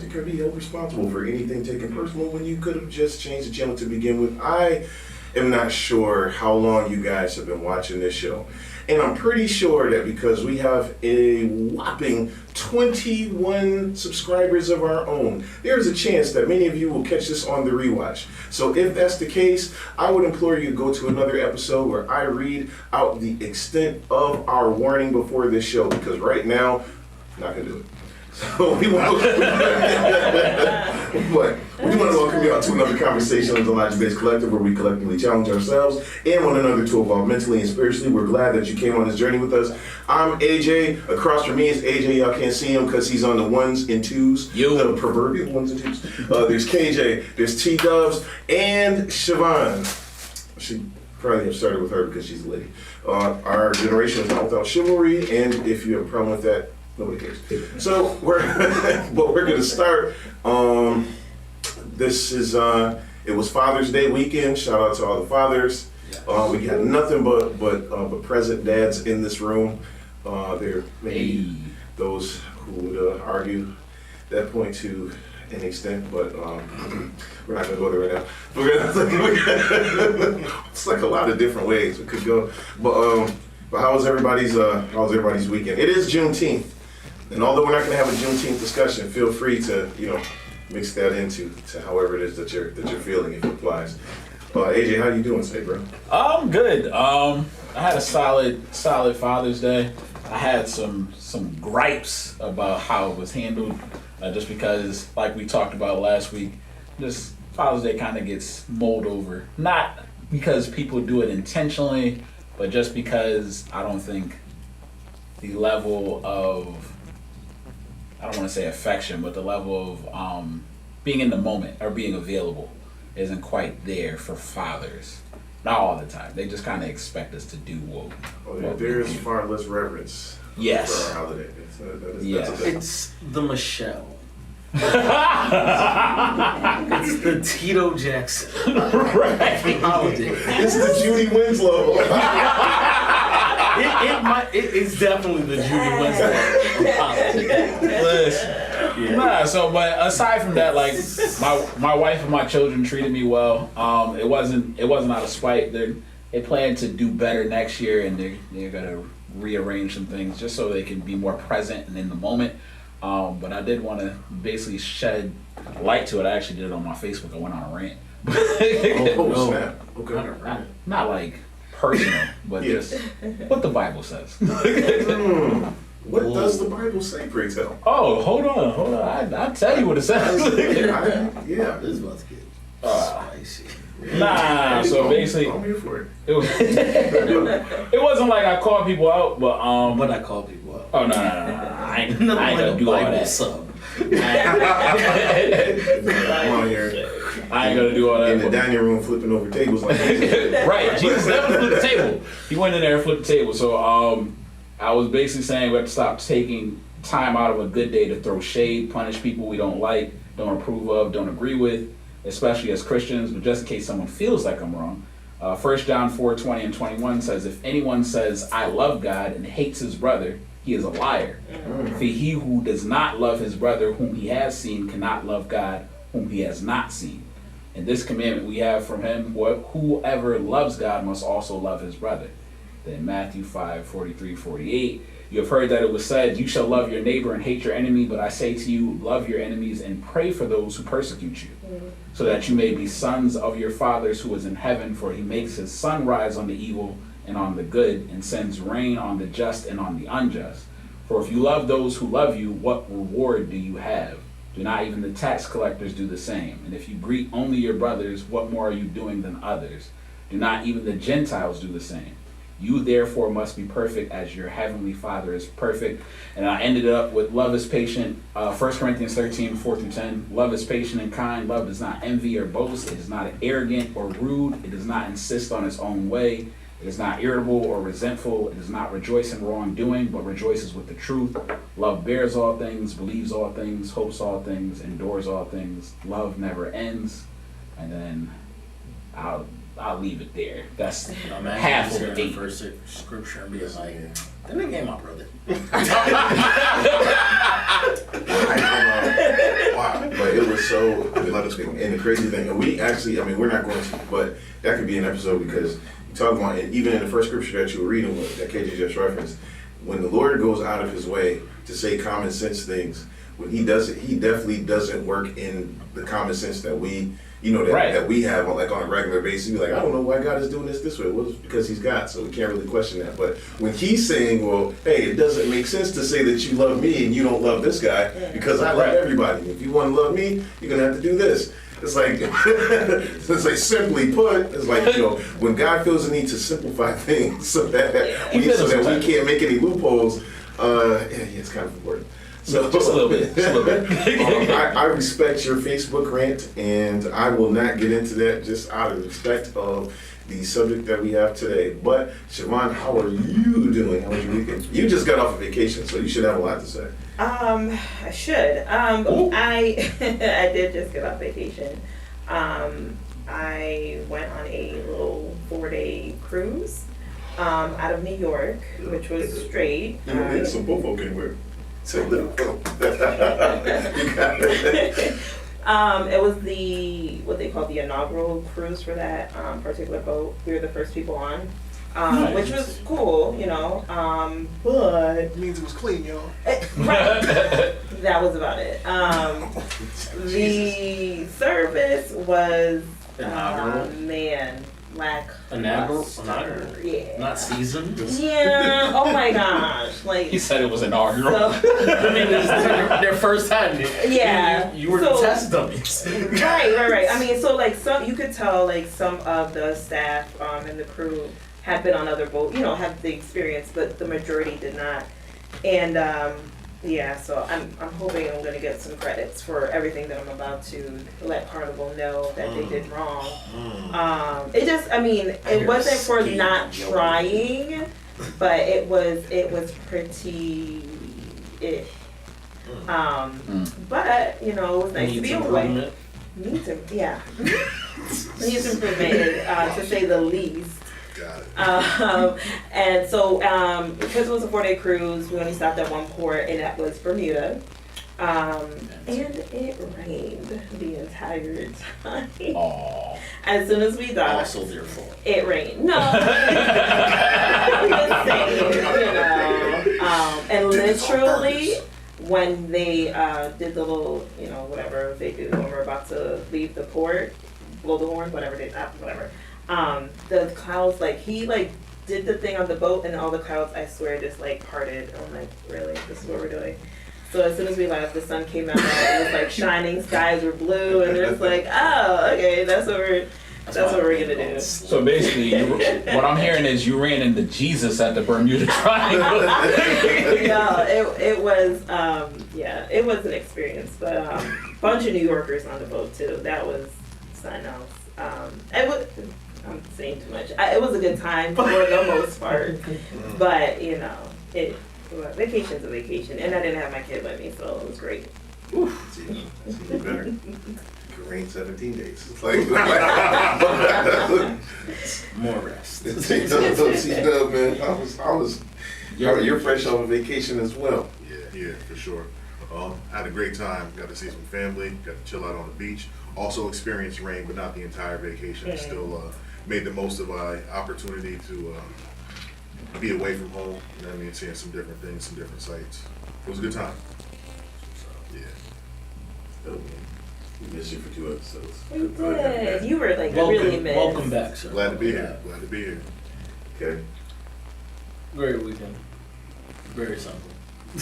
like to be held responsible for anything taken personal when you could have just changed the channel to begin with. I am not sure how long you guys have been watching this show. And I'm pretty sure that because we have a whopping 21 subscribers of our own, there's a chance that many of you will catch this on the rewatch. So if that's the case, I would implore you to go to another episode where I read out the extent of our warning before this show, because right now, I'm not gonna do it. So we want to welcome you out to another conversation on the Elijah-Based Collective, where we collectively challenge ourselves and one another to evolve mentally and spiritually. We're glad that you came on this journey with us. I'm AJ. Across from me is AJ. Y'all can't see him because he's on the ones and twos. The proverbial ones and twos. There's KJ. There's T-Dubs and Siobhan. She probably have started with her because she's a lady. Our generation is not without chivalry, and if you have a problem with that, nobody cares. So we're going to start. This is it was Father's Day weekend. Shout out to all the fathers. We got nothing but present dads in this room. There may be those who would argue that point to an extent, but we're not going to go there right now. It's like a lot of different ways we could go. But how was everybody's weekend? It is Juneteenth. And although we're not going to have a Juneteenth discussion, feel free to, mix that into however it is that you're feeling, if it applies. AJ, how you doing today, bro? I'm good. I had a solid Father's Day. I had some gripes about how it was handled, just because, like we talked about last week, just Father's Day kind of gets mulled over. Not because people do it intentionally, but just because I don't think the level of, I don't want to say affection, but the level of being in the moment or being available isn't quite there for fathers. Not all the time. They just kind of expect us to do what there is far less reverence yes. for our holiday. It's the Michelle. It's the Tito Jackson holiday. It's the Judy Winslow. It's definitely the Judy Winslow holiday. But aside from that, like my wife and my children treated me well. It wasn't out of spite. They plan to do better next year, and they're gonna rearrange some things just so they can be more present and in the moment. But I did want to basically shed light to it. I actually did it on my Facebook. I went on a rant. Snap. Okay. Not like personal, but just what the Bible says. What does the Bible say, pray tell? Oh, hold on. I'll tell you what it says. Yeah. This is about to get spicy. Nah, so basically, I'm here for it. It wasn't like I called people out, but But I call people out. Oh no! I ain't gonna do all that. Sub. I ain't gonna do all that. In the dining room, flipping over tables like this. Right, Jesus never flipped the table. He went in there and flipped the table. So I was basically saying we have to stop taking time out of a good day to throw shade, punish people we don't like, don't approve of, don't agree with, especially as Christians. But just in case someone feels like I'm wrong, 1 John 4:20 and 21 says, if anyone says, I love God and hates his brother, he is a liar. For he who does not love his brother whom he has seen cannot love God whom he has not seen. And this commandment we have from him, whoever loves God must also love his brother. Then Matthew 5:43-48, you have heard that it was said, you shall love your neighbor and hate your enemy, but I say to you, love your enemies and pray for those who persecute you, so that you may be sons of your fathers who is in heaven, for he makes his sun rise on the evil and on the good, and sends rain on the just and on the unjust. For if you love those who love you, what reward do you have? Do not even the tax collectors do the same? And if you greet only your brothers, what more are you doing than others? Do not even the Gentiles do the same? You therefore must be perfect as your heavenly Father is perfect. And I ended up with love is patient. 1 Corinthians 13:4-10. Love is patient and kind. Love does not envy or boast. It is not arrogant or rude. It does not insist on its own way. It is not irritable or resentful. It does not rejoice in wrongdoing, but rejoices with the truth. Love bears all things, believes all things, hopes all things, endures all things. Love never ends. And then I'll leave it there. That's half of the first scripture and be like, then they gave my brother. Wow. it was so. And the crazy thing, and we actually, I mean, we're not going to, but that could be an episode because you talk about it, even in the first scripture that you were reading, that KJ just referenced, when the Lord goes out of his way to say common sense things, when he does it, he definitely doesn't work in the common sense that we, that we have on a regular basis. You're like, I don't know why God is doing this way. Well, it's because he's God, so we can't really question that. But when he's saying, well, hey, it doesn't make sense to say that you love me and you don't love this guy because I love everybody. If you want to love me, you're going to have to do this. It's like, simply put, it's like, when God feels the need to simplify things so that we can't make any loopholes, it's kind of important. So, just a little bit. I respect your Facebook rant, and I will not get into that just out of respect of the subject that we have today. But, Siobhan, how are you doing? How was your weekend? You just got off of vacation, so you should have a lot to say. I should. I did just get off vacation. I went on a little 4-day cruise out of New York, which was straight. Some bofo can wear. So it was what they call the inaugural cruise for that particular boat. We were the first people on, which was cool, but It means it was clean, y'all. right, that was about it. The service was Inaugural? Inaugural? Yeah. Not seasoned? Yeah. Oh my gosh. He said it was inaugural. So, I mean, this is their first time. Yeah. You were the test dummies. Right. I mean, so you could tell some of the staff and the crew had been on other boats, have the experience, but the majority did not. And so I'm hoping I'm gonna get some credits for everything that I'm about to let Carnival know that they did wrong. It wasn't for not trying, but it was pretty it. But it was nice to be away. Needs improvement, to say the least. Got it. And so, because it was a 4-day cruise, we only stopped at one port, and that was Bermuda. And it rained the entire time. Aww. As soon as we docked, Also their fault. it rained. No, I'm just saying, and literally, when they did the little, whatever they do when we're about to leave the port, blow the horn, whatever. The clouds, he did the thing on the boat, and all the clouds, I swear, just parted. I'm like, really? This is what we're doing? So as soon as we left, the sun came out, it was shining, skies were blue, and it's like, oh, okay, that's what we're gonna do. So basically, what I'm hearing is you ran into Jesus at the Bermuda Triangle. Yeah, it was, it was an experience, but a bunch of New Yorkers on the boat too. That was something else. I'm saying too much. It was a good time for the most part, but vacation's a vacation, and I didn't have my kid with me, so it was great. It's even better. It could rain 17 days. It's like More rest. Man, you're fresh off of vacation as well. Yeah, for sure. Had a great time. Got to see some family. Got to chill out on the beach. Also experienced rain, but not the entire vacation. Still made the most of my opportunity to be away from home. Seeing some different things, some different sights. It was a good time. So, yeah. Oh, man. We missed you for 2 episodes. We did. You were really missed. Welcome back, sir. Glad to be here. Glad to be here. Okay. Great weekend. Very simple. It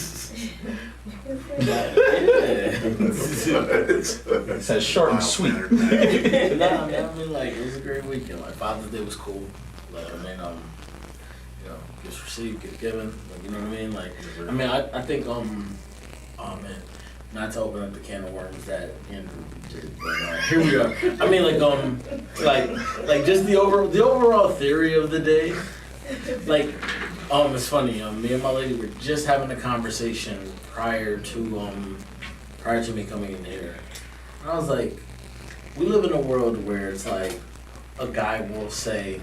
says short and sweet. It was a great weekend. Father's Day was cool. Gifts received, gifts given. You know what I mean? I think oh man, not to open up the can of worms that Andrew did, but here we are. Just the overall theory of the day. It's funny. Me and my lady were just having a conversation prior to me coming in here, and I was like, we live in a world where it's like a guy will say,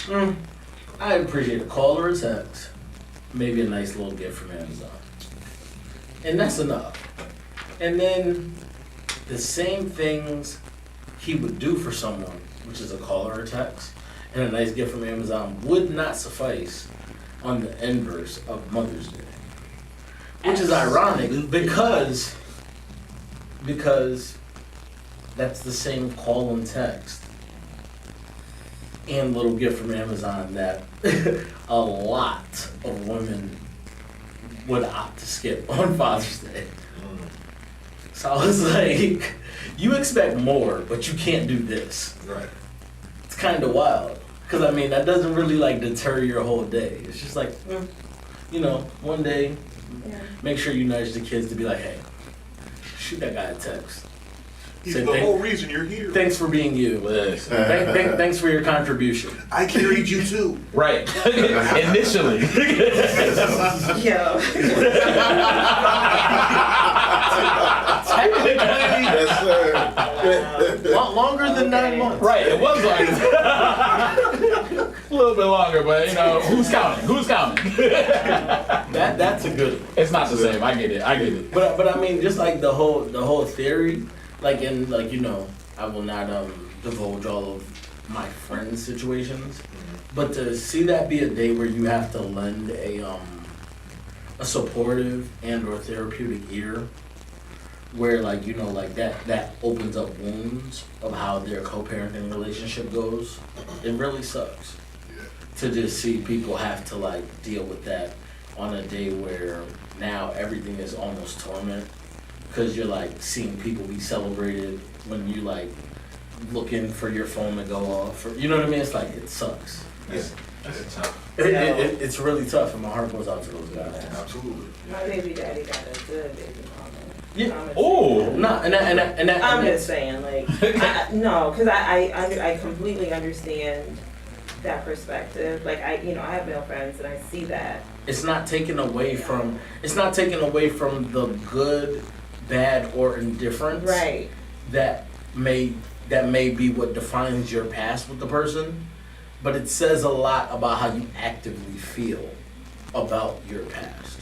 I appreciate a call or a text, maybe a nice little gift from Amazon, and that's enough. And then the same things he would do for someone, which is a call or a text, and a nice gift from Amazon would not suffice on the inverse of Mother's Day. Which is ironic because that's the same call and text and little gift from Amazon that a lot of women would opt to skip on Father's Day. So I was like, you expect more, but you can't do this. Right. It's kind of wild. Because, I mean, that doesn't really, like, deter your whole day. It's just like, you know, one day, Yeah. make sure you nudge the kids to be like, hey, shoot that guy a text. He's Say, the whole reason you're here. Thanks for being you. Thanks for your contribution. I carried you too. Right. Initially. Yo. Yes, sir. Longer than 9 months. Right, it was like a little bit longer, but you know, who's counting? Who's counting? That's a good one. It's not the same. I get it. But I mean, just like the whole theory, like in like, you know, I will not divulge all of my friends' situations, but to see that be a day where you have to lend a supportive and or therapeutic ear, where like, you know, like that opens up wounds of how their co-parenting relationship goes. It really sucks to just see people have to like deal with that on a day where now everything is almost torment, because you're like seeing people be celebrated when you like looking for your phone to go off, or, you know what I mean? It's like, it sucks. Yeah. That's tough. It's really tough, and my heart goes out to those guys. Absolutely. My baby daddy got a good baby mama. Yeah. Oh. No, and I'm just saying, like, no, because I completely understand that perspective. Like, I have male friends, and I see that. it's not taken away from the good, bad, or indifference. Right. That may be what defines your past with the person, but it says a lot about how you actively feel about your past.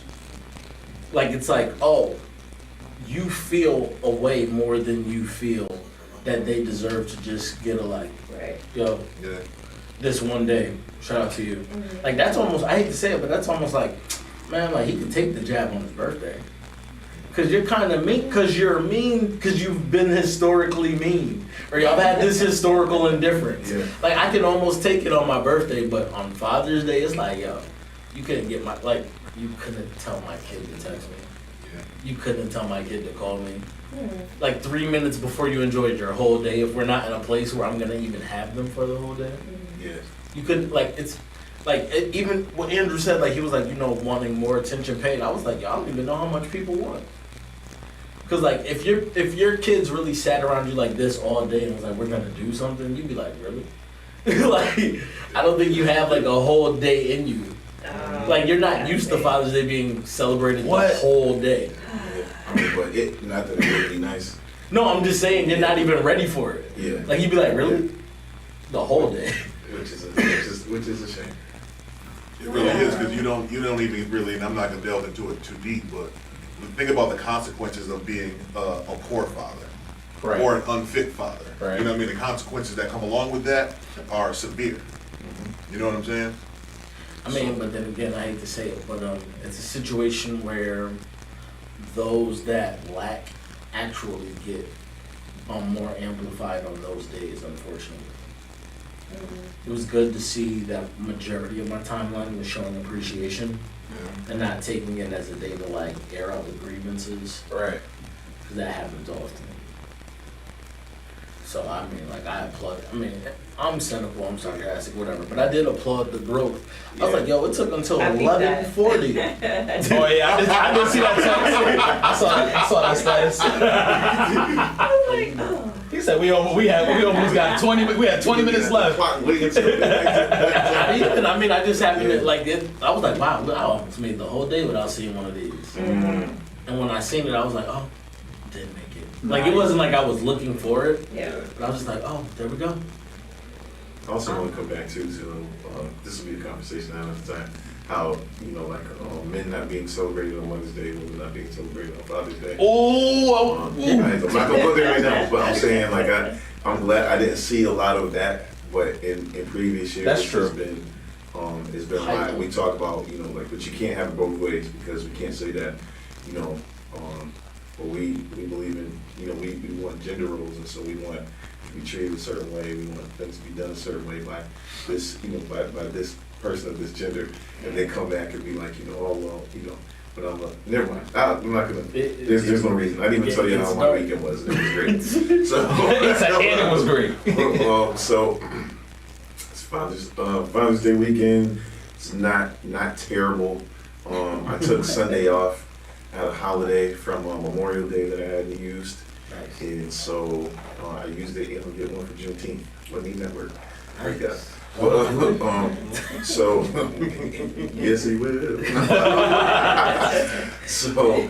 Like, it's like, oh, you feel a way more than you feel that they deserve to just get a like, Right. yo, Yeah. this one day, shout out to you. Like, that's almost, I hate to say it, but that's almost like, man, like, he could take the jab on his birthday. Cause you're kind of mean, cause you're mean, cause you've been historically mean, or y'all had this historical indifference. Yeah. Like, I can almost take it on my birthday, but on Father's Day, it's like, yo, you couldn't get my, like, you couldn't tell my kid to text me. Yeah. You couldn't tell my kid to call me. Like 3 minutes before you enjoyed your whole day, if we're not in a place where I'm gonna even have them for the whole day. Yeah. You couldn't, like, it's, like, even what Andrew said, like, he was like, you know, wanting more attention paid. I was like, yo, I don't even know how much people want. Cause like, if your kids really sat around you like this all day and was like, we're gonna do something, you'd be like, really? Like, I don't think you have like a whole day in you. Like, you're not used to Father's Day being celebrated the whole day. I mean, but not that it would be nice. No, I'm just saying you're not even ready for it. Yeah. Like, you'd be like, really? The whole day. Which is a shame. It really is, because you don't even really, and I'm not gonna delve into it too deep, but think about the consequences of being a poor father. Right. Or an unfit father. Right. You know what I mean? The consequences that come along with that are severe. You know what I'm saying? I mean, but then again, I hate to say it, but it's a situation where those that lack actually get more amplified on those days, unfortunately. It was good to see that majority of my timeline was showing appreciation and not taking it as a day to like air out the grievances, Right. because that happens often. So I mean, like, I applaud. I mean, I'm cynical, I'm sarcastic, whatever, but I did applaud the growth. I was like, yo, it took until I beat that. 11:40. Oh yeah, I did see that text. I saw that status. I'm like, oh. He said we almost got 20. We had 20 minutes left. Even, I mean, I just happened to like it. I was like, wow, I almost made the whole day without seeing one of these. And when I seen it, I was like, oh, didn't make it. Like, it wasn't like I was looking for it, Yeah. but I was just like, oh, there we go. I also want to come back to this will be a conversation another time. how, like men not being celebrated on Mother's Day, women not being celebrated on Father's Day. Oh, I'm not gonna go there right now, but I'm saying like I'm glad I didn't see a lot of that, but in previous years That's true. it's been a lot. We talk about like, but you can't have it both ways because we can't say that but we believe in we want gender roles, and so we want to be treated a certain way. We want things to be done a certain way by this by this person of this gender, and they come back and be like oh well but I'm like, never mind. I'm not gonna. There's no reason. I didn't even tell you how my weekend was. It was great. So and it was great. So it's Father's Day weekend. It's not terrible. I took Sunday off. I had a holiday from Memorial Day that I hadn't used, and so I used it. I'll get one for Juneteenth. Let me network. Great guy. So yes, he will. So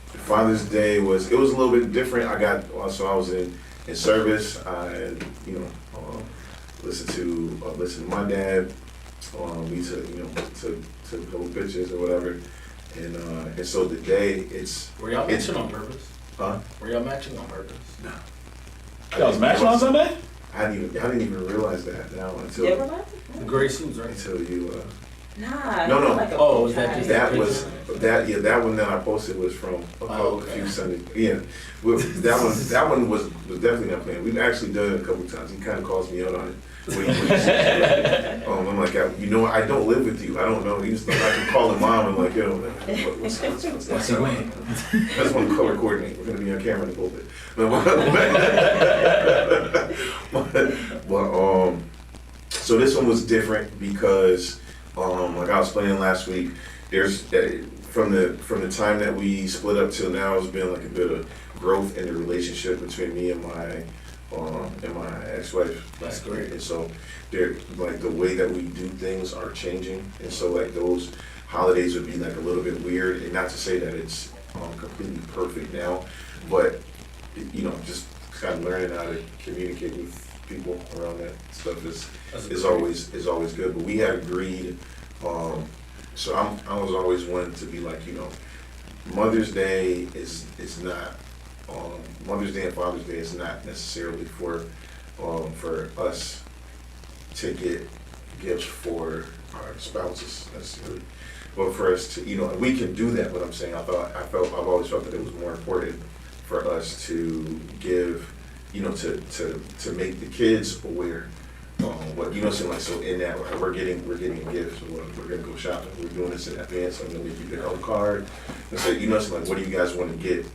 Father's Day was a little bit different. I was in service. I listened to my dad. We took took a couple pictures or whatever, and so the day Were y'all matching on purpose? Huh? Were y'all matching on purpose? No. Y'all was matching on Sunday? I didn't even realize that now until You ever met? The gray suits, right? until you. Nah. No. Like a Oh, was that guy. just That was that one that I posted was from a few Sundays. Yeah, well, that one was definitely not planned. We've actually done it a couple times. He kind of calls me out on it. I'm like, I don't live with you. I don't know. He's like, I can call him mom and like, what's he weighing? That's one color coordinate. We're gonna be on camera in the pulpit. But so this one was different because like I was explaining last week, there's from the time that we split up till now, it's been like a bit of growth in the relationship between me and my ex-wife. That's great. And so they're like the way that we do things are changing, and so like those holidays would be like a little bit weird, and not to say that it's completely perfect now, but just kind of learning how to communicate with people around that stuff is always good. But we had agreed, so I was always one to be like, Mother's Day is not Mother's Day and Father's Day is not necessarily for us to get gifts for our spouses necessarily, but for us to and we can do that. But I'm saying I've always felt that it was more important for us to give, to make the kids aware. What so in that we're getting a gift, so we're gonna go shopping. We're doing this in advance. I'm gonna make you pick out a card and say, so like, what do you guys want to get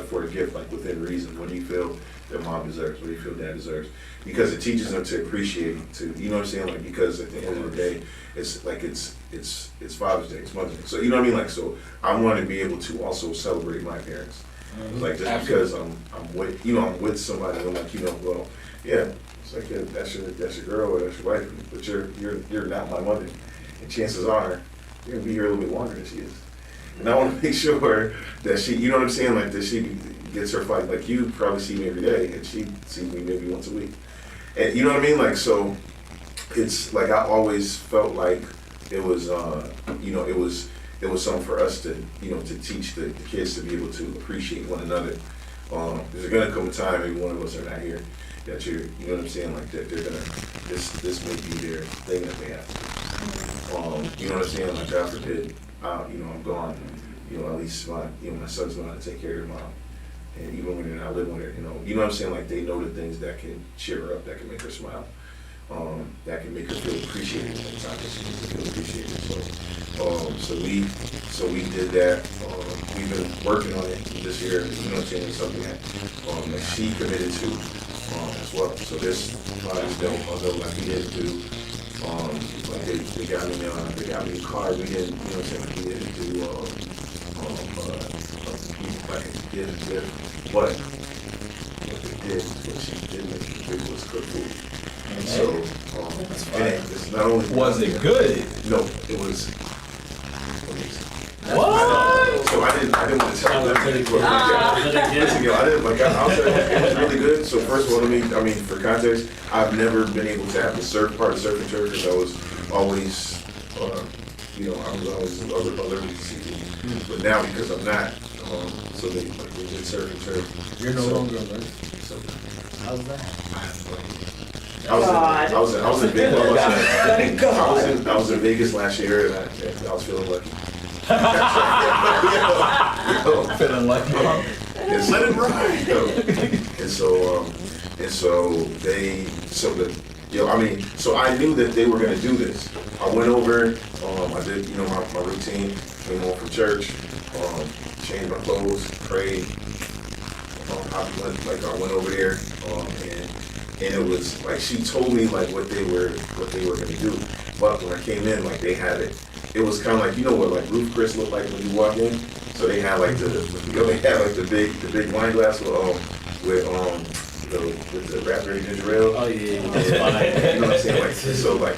for a gift, like within reason? What do you feel that mom deserves? What do you feel dad deserves? Because it teaches them to appreciate, like, because at the end of the day, it's like it's Father's Day, it's Mother's Day. So so I want to be able to also celebrate my parents. Like just Absolutely. because I'm with somebody, I'm like, well, yeah, it's like, yeah, that's your girl or that's your wife, but you're not my mother, and chances are you're gonna be here a little bit longer than she is. And I want to make sure that she, like that she gets her flight. Like you probably see me every day, and she sees me maybe once a week. And like so, it's like I always felt like it was, it was something for us to, to teach the kids to be able to appreciate one another. There's gonna come a time, maybe one of us are not here, that you're, like that they're gonna, this may be their thing that they have to do. Like God forbid, I'm gone, at least my sons know how to take care of their mom. And even when they're not living with her, like they know the things that can cheer her up, that can make her smile, that can make her feel appreciated sometimes she needs to feel appreciated. So we did that. We've been working on it this year, it's something that she committed to as well. So this Father's Day, although like we didn't do, like they got me a card. We didn't, like we didn't do like a gift, but what they did, what she did make it big was cook food. And so, and it's not only Was it good? No, it was amazing. What? So I didn't want to tell them. Listen, I didn't like. I'll tell you, it was really good. So first of all, for context, I've never been able to have the surf part of surf and turf because I was always You know, I was always allergic to seafood, but now because I'm not, so they did certain terms. You're no So- longer allergic. So, How's that? I was in Vegas. Thank God. I was in Vegas last year, and I was feeling lucky. Feeling like mom. And let it ride. And so I knew that they were gonna do this. I went over, I did, my routine, came home from church, changed my clothes, prayed. I went over there, and it was like she told me like what they were gonna do. But when I came in, like they had it. It was kind of like what like Ruth Chris looked like when you walk in. So they had like they had like the big wine glass with the raspberry ginger ale. Oh yeah, And, that's fine. you know what I'm saying?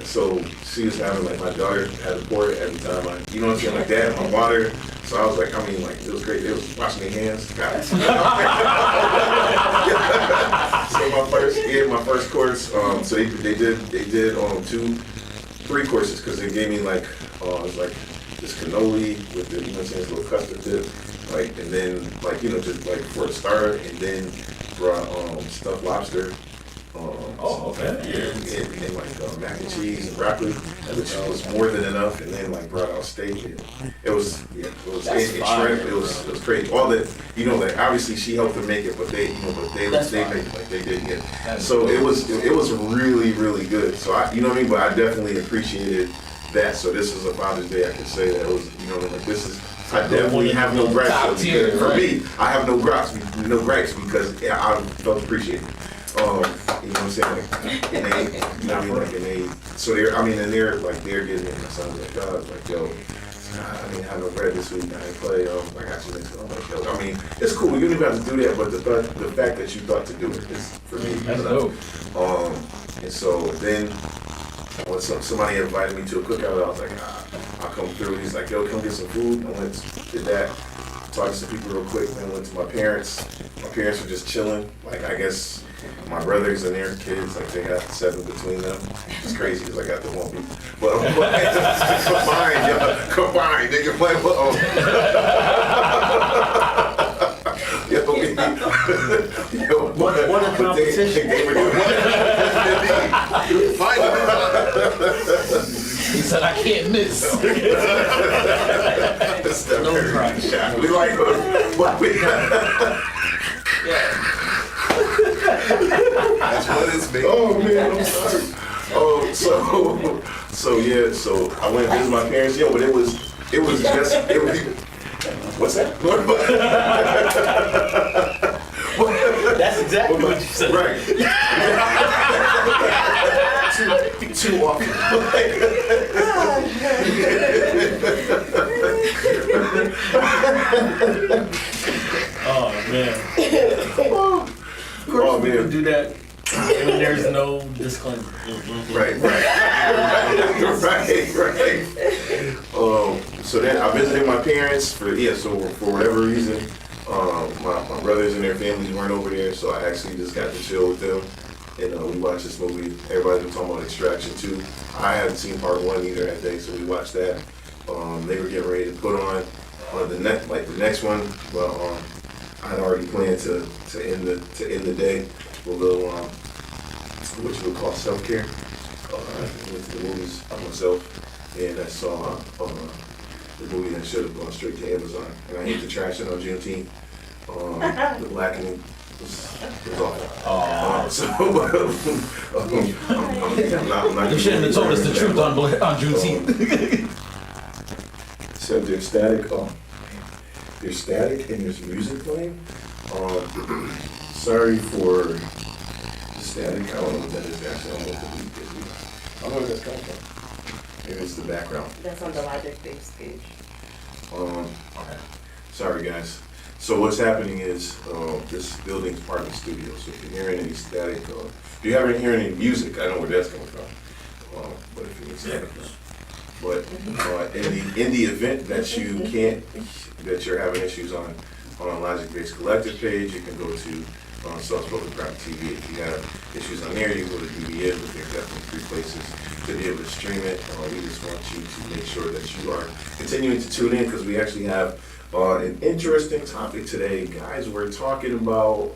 So she was having like my daughter had to pour it every time you know what I'm saying, like that, my water. So I was like, it was great. They was washing their hands. God. So my first course. So they did 3 courses because they gave me like it was like this cannoli with the this little custard dip, like, and then like just like for the starter, and then brought stuffed lobster. Okay. And like mac and cheese and broccoli, which was more than enough, and then like brought out steak. And it was shrimp. It was crazy. All that like obviously she helped them make it, but they did it. So it was really really good. So I what I mean, but I definitely appreciated that. So this is a Father's Day. I could say that it was like this is. I definitely have no gripes. For me, I have no gripes because I felt appreciated. You know what I'm saying? Like, and they, so they're getting it. So I was like, God, like, yo, I didn't have no bread this week. I didn't play. I got you next. I'm like, yo, I mean, it's cool. You don't even have to do that, but the fact that you thought to do it is for me. That's dope. And so then when somebody invited me to a cookout, I was like, I'll come through. He's like, yo, come get some food. I went, did that. Talked to some people real quick, then went to my parents. My parents were just chilling. Like, I guess my brothers and their kids, like, they got 7 between them. It's crazy because I got the 1 people. But combined, they can play well. What a competition. They were doing He said, I can't miss. no price. We like That's what it's made. Oh man, I'm sorry. So I went and visited my parents. But it was what's that? That's exactly what you said. Right. Too often. Oh man. Oh man. Do that when there's no disclaimer. Right. So then I visited my parents for whatever reason, my brothers and their families weren't over there, so I actually just got to chill with them. And we watched this movie. Everybody's been talking about Extraction 2. I hadn't seen part 1 either that day, so we watched that. They were getting ready to put on the next one, but I'd already planned to end the day with a little what you would call self-care. I went to the movies by myself, and I saw the movie that should have gone straight to Amazon. And I hate to trash it on Juneteenth. The blackening was awful. I'm not You shouldn't have told us the truth on Juneteenth. So there's static. There's static and there's music playing. Sorry for the static. I don't know what that is actually. I don't know what the beat is. I don't know where that's coming from. Maybe it's the background. That's on the Logic-based page. Okay. Sorry guys. So what's happening is this building's part of the studio. So if you're hearing any static, if you haven't heard any music, I know where that's coming from. But if you're static, but in the event that you're having issues on a Logic-based collective page, you can go to Soft-spoken private TV. If you have issues on there, you go to DBN, but there are definitely 3 places to be able to stream it. We just want you to make sure that you are continuing to tune in because we actually have an interesting topic today. Guys, we're talking about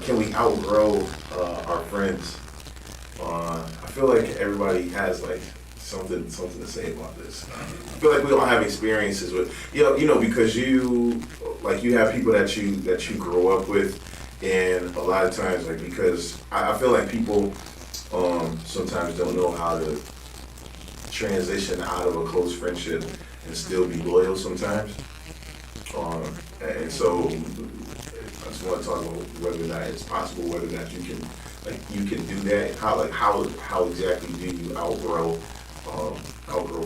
can we outgrow our friends? I feel like everybody has like something to say about this. I feel like we all have experiences with because you have people that you grow up with, and a lot of times because I feel like people sometimes don't know how to transition out of a close friendship and still be loyal sometimes. And so I just want to talk about whether or not it's possible, whether or not you can do that, and how exactly do you outgrow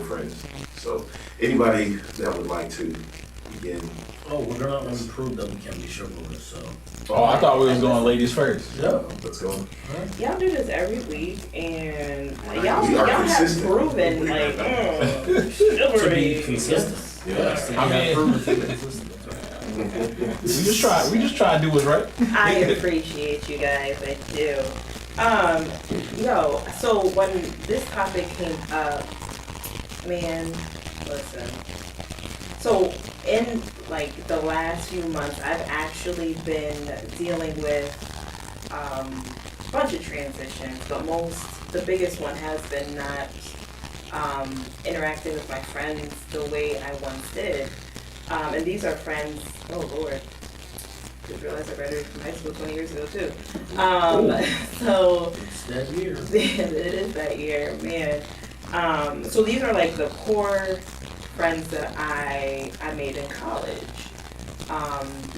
friends. So anybody that would like to begin. Oh, we're gonna improve that we can be chivalrous, so. Oh, I thought we was going ladies first. Yeah. Let's go. Y'all do this every week, and We y'all are have consistent. proven like To be chivalry. consistent. Yeah. I mean- proven to be consistent. We just try to do what's right. I appreciate you guys, I do. So when this topic came up, man, listen. So in like the last few months, I've actually been dealing with a bunch of transitions, but the biggest one has been not interacting with my friends the way I once did. And these are friends, oh Lord, just realized I graduated from high school 20 years ago too. So It's that year. it is that year, man. So these are like the core friends that I made in college.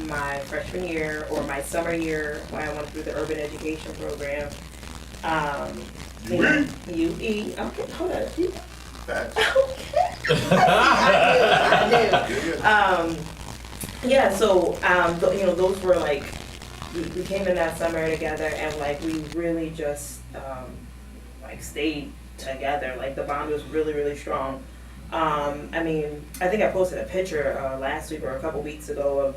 My freshman year or my summer year when I went through the urban education program. UE. Okay, hold on. That. Okay. I do. Yeah, so those were like we came in that summer together, and like we really just like stayed together. Like the bond was really, really strong. I mean, I think I posted a picture last week or a couple weeks ago of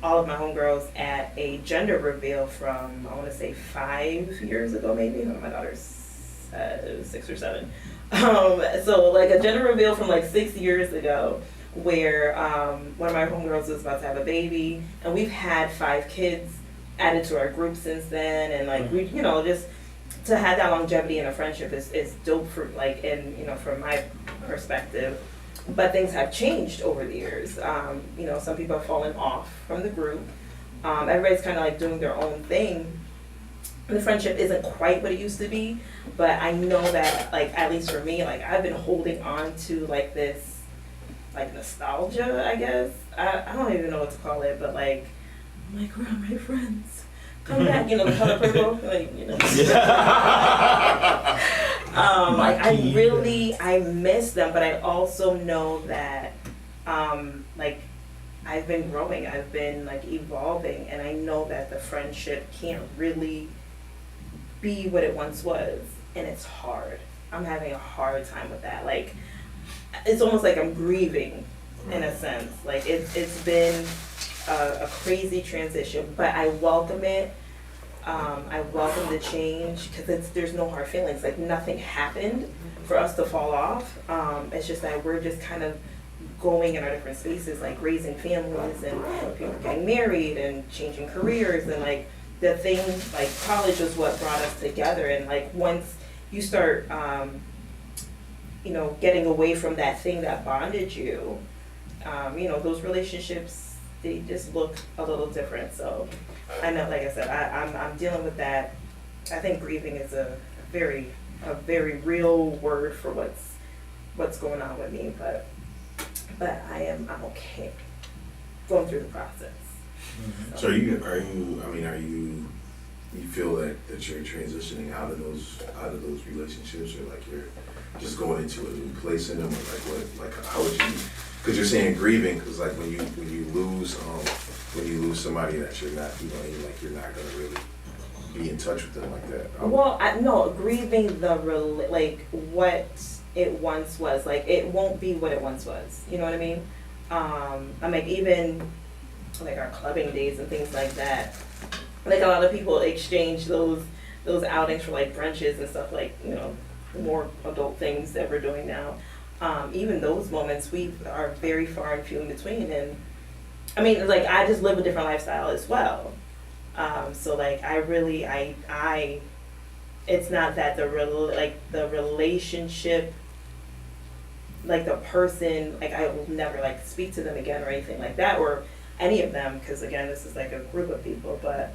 all of my homegirls at a gender reveal from, I want to say 5 years ago, maybe. Oh, my daughter's 6 or 7. So like a gender reveal from like 6 years ago, where one of my homegirls was about to have a baby, and we've had 5 kids added to our group since then, and like we, just to have that longevity in a friendship is dope for like, and from my perspective. But things have changed over the years. Some people have fallen off from the group. Everybody's kind of like doing their own thing. The friendship isn't quite what it used to be, but I know that, like, at least for me, like, I've been holding on to, like, this, like, nostalgia, I guess. I don't even know what to call it, but, like, I'm like, where are my friends? Come back, the color purple, like, like, I miss them, but I also know that, like, I've been growing, I've been, like, evolving, and I know that the friendship can't really be what it once was, and it's hard. I'm having a hard time with that. Like, it's almost like I'm grieving in a sense. Like it's been a crazy transition, but I welcome it. I welcome the change because there's no hard feelings. Like nothing happened for us to fall off. It's just that we're just kind of going in our different spaces, like raising families and people getting married and changing careers, and like the thing, like college was what brought us together. And like once you start, getting away from that thing that bonded you, those relationships, they just look a little different. So I know, like I said, I'm dealing with that. I think grieving is a very real word for what's going on with me, but I'm okay going through the process. So you feel that you're transitioning out of those relationships, or like you're just going into a new place in them, or how would you? Because you're saying grieving, because like when you lose somebody that you're not, you're not gonna really be in touch with them like that. No, grieving what it once was. Like it won't be what it once was. You know what I mean? I'm like, even like our clubbing days and things like that. Like a lot of people exchange those outings for like brunches and stuff, like, you know, more adult things that we're doing now. Even those moments, we are very far and few in between. And I mean, like, I just live a different lifestyle as well. So like, it's not that the relationship, like the person, like I will never like speak to them again or anything like that, or any of them, because again, this is like a group of people, but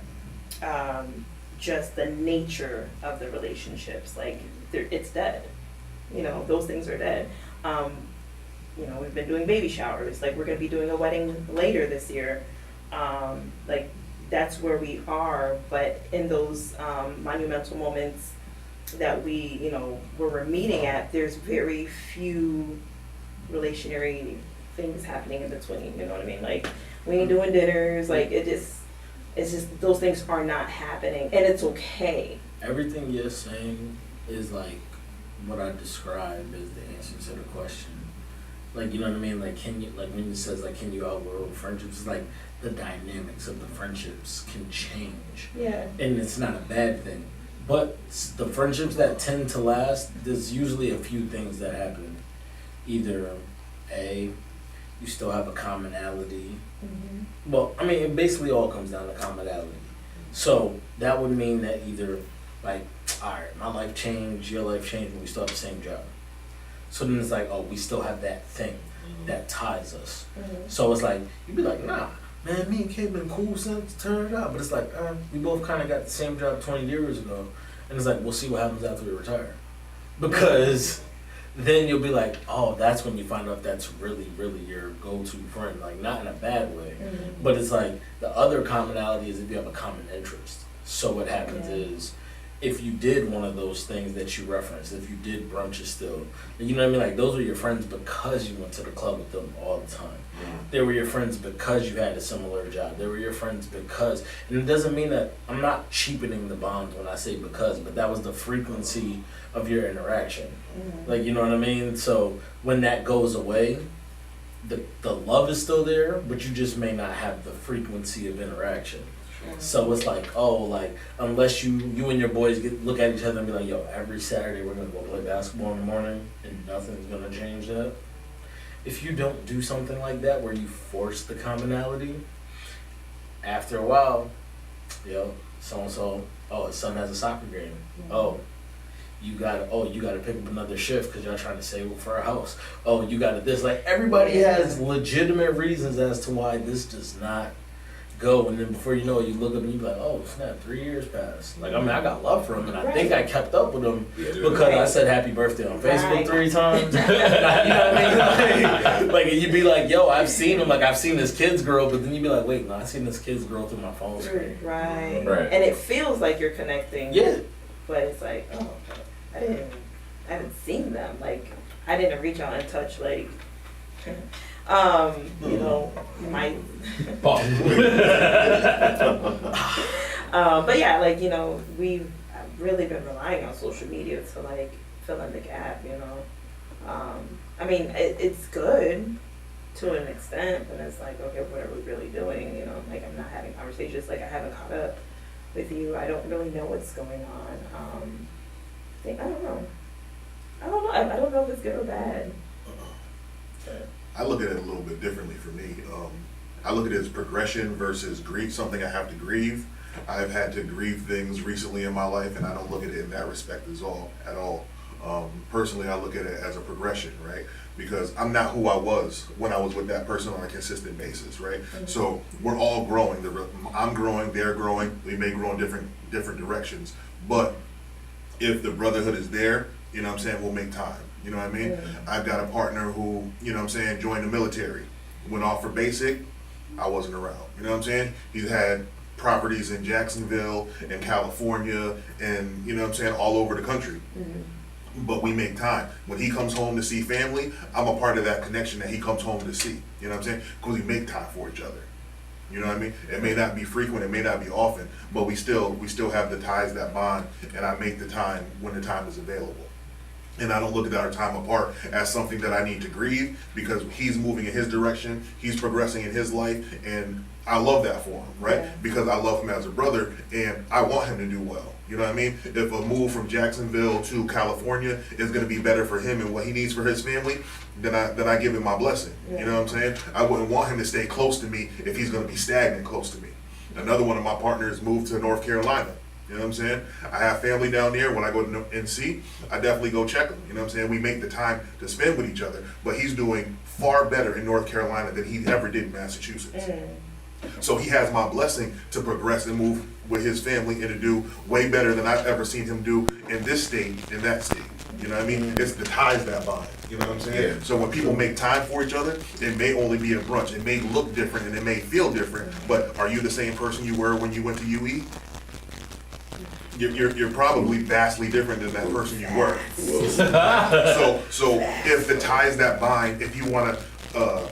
just the nature of the relationships, like it's dead. You know, those things are dead. You know, we've been doing baby showers, like we're gonna be doing a wedding later this year. Like that's where we are, but in those monumental moments that we, you know, where we're meeting at, there's very few relationary things happening in between, you know what I mean? Like, we ain't doing dinners, like, it's just, those things are not happening, and it's okay. Everything you're saying is like what I describe as the answer to the question. Like, you know what I mean? Like, can you, like when it says like, can you outgrow friendships? It's like the dynamics of the friendships can change. Yeah. And it's not a bad thing. But the friendships that tend to last, there's usually a few things that happen. Either A, you still have a commonality. Mm-hmm. Well, I mean, it basically all comes down to commonality. So that would mean that either, like, all right, my life changed, your life changed, but we still have the same job. So then it's like, oh, we still have that thing that ties us. Mm-hmm. So it's like, you'd be like, nah, man, me and Kate been cool since turned out. But it's like, we both kind of got the same job 20 years ago. And it's like, we'll see what happens after we retire. Because then you'll be like, oh, that's when you find out that's really, really your go-to friend. Like, not in a bad way. Mm-hmm. But it's like, the other commonality is if you have a common interest. So what happens is, if you did one of those things that you referenced, if you did brunches still, you know what I mean? Like, those were your friends because you went to the club with them all the time. Mm-hmm. They were your friends because you had a similar job. They were your friends because, and it doesn't mean that, I'm not cheapening the bond when I say because, but that was the frequency of your interaction. Mm-hmm. Like, you know what I mean? So when that goes away, the love is still there, but you just may not have the frequency of interaction. So it's like, oh, like, unless you and your boys look at each other and be like, yo, every Saturday we're going to go play basketball in the morning and nothing's going to change that. If you don't do something like that where you force the commonality, after a while, yo, so-and-so, oh, his son has a soccer game. Mm-hmm. Oh, you gotta pick up another shift because y'all trying to save for a house. Oh, you gotta this. Like, everybody has legitimate reasons as to why this does not go, and then before you know it, you look up and you be like, oh snap, 3 years passed. Like, I mean, I got love for him, and I think I kept up with him because I said happy birthday on Facebook 3 times. You know what I mean? Like, and you'd be like, yo, I've seen him, like, I've seen his kids grow, but then you'd be like, wait, no, I've seen his kids grow through my phone screen. Right. And it feels like you're connecting. Yeah. But it's like, oh, I haven't seen them. Like, I didn't reach out and touch, like, you know, my but yeah, like, you know, we've really been relying on social media to like fill in the gap, you know. I mean, it's good to an extent, but it's like, okay, what are we really doing? You know, like, I'm not having conversations, like, I haven't caught up with you. I don't really know what's going on. I don't know. I don't know if it's good or bad. I look at it a little bit differently for me. I look at it as progression versus grief, something I have to grieve. I've had to grieve things recently in my life, and I don't look at it in that respect at all. Personally, I look at it as a progression, right? Because I'm not who I was when I was with that person on a consistent basis, right? Mm-hmm. So we're all growing. I'm growing, they're growing. We may grow in different directions, but if the brotherhood is there, you know what I'm saying, we'll make time. You know what I mean? Mm-hmm. I've got a partner who, you know what I'm saying, joined the military. Went off for basic, I wasn't around. You know what I'm saying? He's had properties in Jacksonville, in California, and, you know what I'm saying, all over the country. Mm-hmm. But we make time. When he comes home to see family, I'm a part of that connection that he comes home to see. You know what I'm saying? Because we make time for each other. You know what I mean? It may not be frequent, it may not be often, but we still have the ties that bond, and I make the time when the time is available. And I don't look at our time apart as something that I need to grieve, because he's moving in his direction, he's progressing in his life, and I love that for him, right? Yeah. Because I love him as a brother, and I want him to do well. You know what I mean? If a move from Jacksonville to California is going to be better for him and what he needs for his family, then I give him my blessing. Yeah. You know what I'm saying? I wouldn't want him to stay close to me if he's going to be stagnant close to me. Another one of my partners moved to North Carolina. You know what I'm saying? I have family down there. When I go to NC, I definitely go check them. You know what I'm saying? We make the time to spend with each other. But he's doing far better in North Carolina than he ever did in Massachusetts. So he has my blessing to progress and move with his family and to do way better than I've ever seen him do in this state, in that state. You know what I mean? It's the ties that bind. You know what I'm saying? Yeah. So when people make time for each other, it may only be a brunch. It may look different and it may feel different, but are you the same person you were when you went to UE? You're probably vastly different than that person you were. So if the ties that bind, if you want to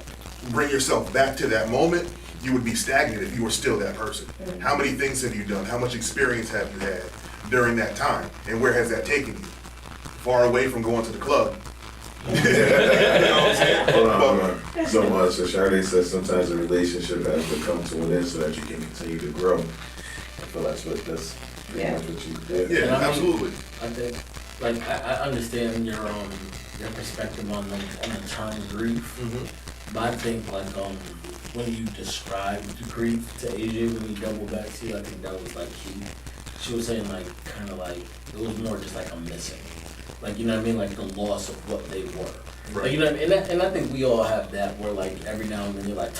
bring yourself back to that moment, you would be stagnant if you were still that person. How many things have you done? How much experience have you had during that time? And where has that taken you? Far away from going to the club. You know what I'm saying? Hold on. So Sade says sometimes a relationship has to come to an end so that you can continue to grow. I feel that's what that's Yeah. what you did. Yeah, And I mean, absolutely. I think, like, I understand your perspective on the term grief, but I think like when you described grief to AJ when you double back to you, I think that was like key. She was saying like kind of like it was more just like a missing, like you know what I mean, like the loss of what they were. Right. Like, you know what I mean? And I think we all have that where like every now and then you're like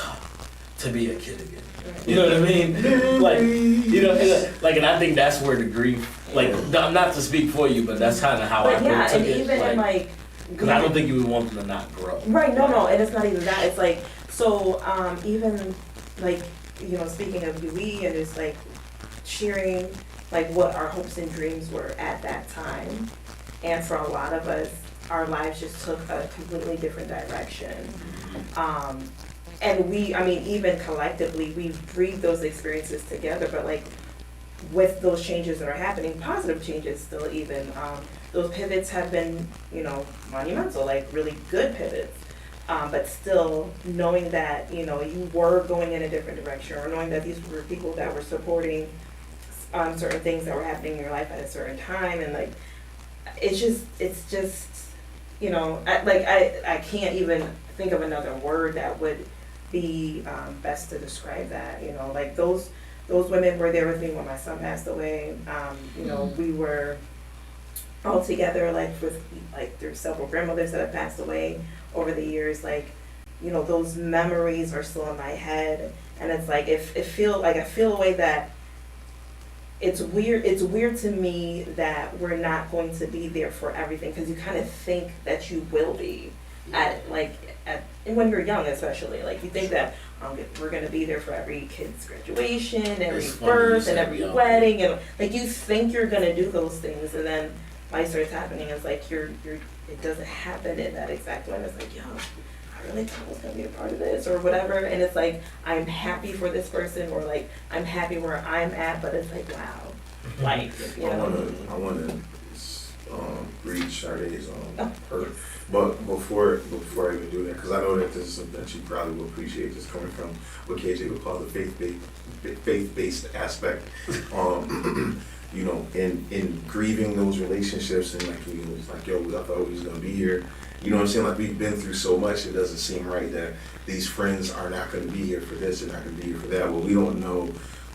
to be a kid again. You know what I mean? Like, you know, and I think that's where the grief, like, not to speak for you, but that's kind of how But yeah, took and it. even in like, because I don't think you would want them to not grow. right, no, and it's not even that. It's like, so even like, you know, speaking of UE and just like sharing like what our hopes and dreams were at that time, and for a lot of us, our lives just took a completely different direction. And I mean, even collectively, we breathed those experiences together, but like with those changes that are happening, positive changes still even, those pivots have been, you know, monumental, like really good pivots. But still knowing that, you know, you were going in a different direction, or knowing that these were people that were supporting certain things that were happening in your life at a certain time, and like, it's just, you know, I can't even think of another word that would be best to describe that. You know, like those women were there with me when my son passed away. You know, we were all together, like with like there's several grandmothers that have passed away over the years. Like, you know, those memories are still in my head, and it's like I feel a way that it's weird to me that we're not going to be there for everything, because you kind of think that you will be and when you're young especially, like you think that we're going to be there for every kid's graduation, every birth, and every wedding, and like you think you're going to do those things, and then life starts happening. It's like it doesn't happen in that exact way. And it's like, yo, I really thought I was going to be a part of this or whatever. And it's like, I'm happy for this person, or like I'm happy where I'm at, but it's like, wow, like, you know. I wanna read Sade's hurt. But before I even do that, because I know that this is something that you probably will appreciate, just coming from what KJ would call the faith-based aspect. You know, in grieving those relationships, and like, you know, it's like, yo, I thought we was gonna be here. You know what I'm saying? Like, we've been through so much, it doesn't seem right that these friends are not gonna be here for this, they're not gonna be here for that. Well, we don't know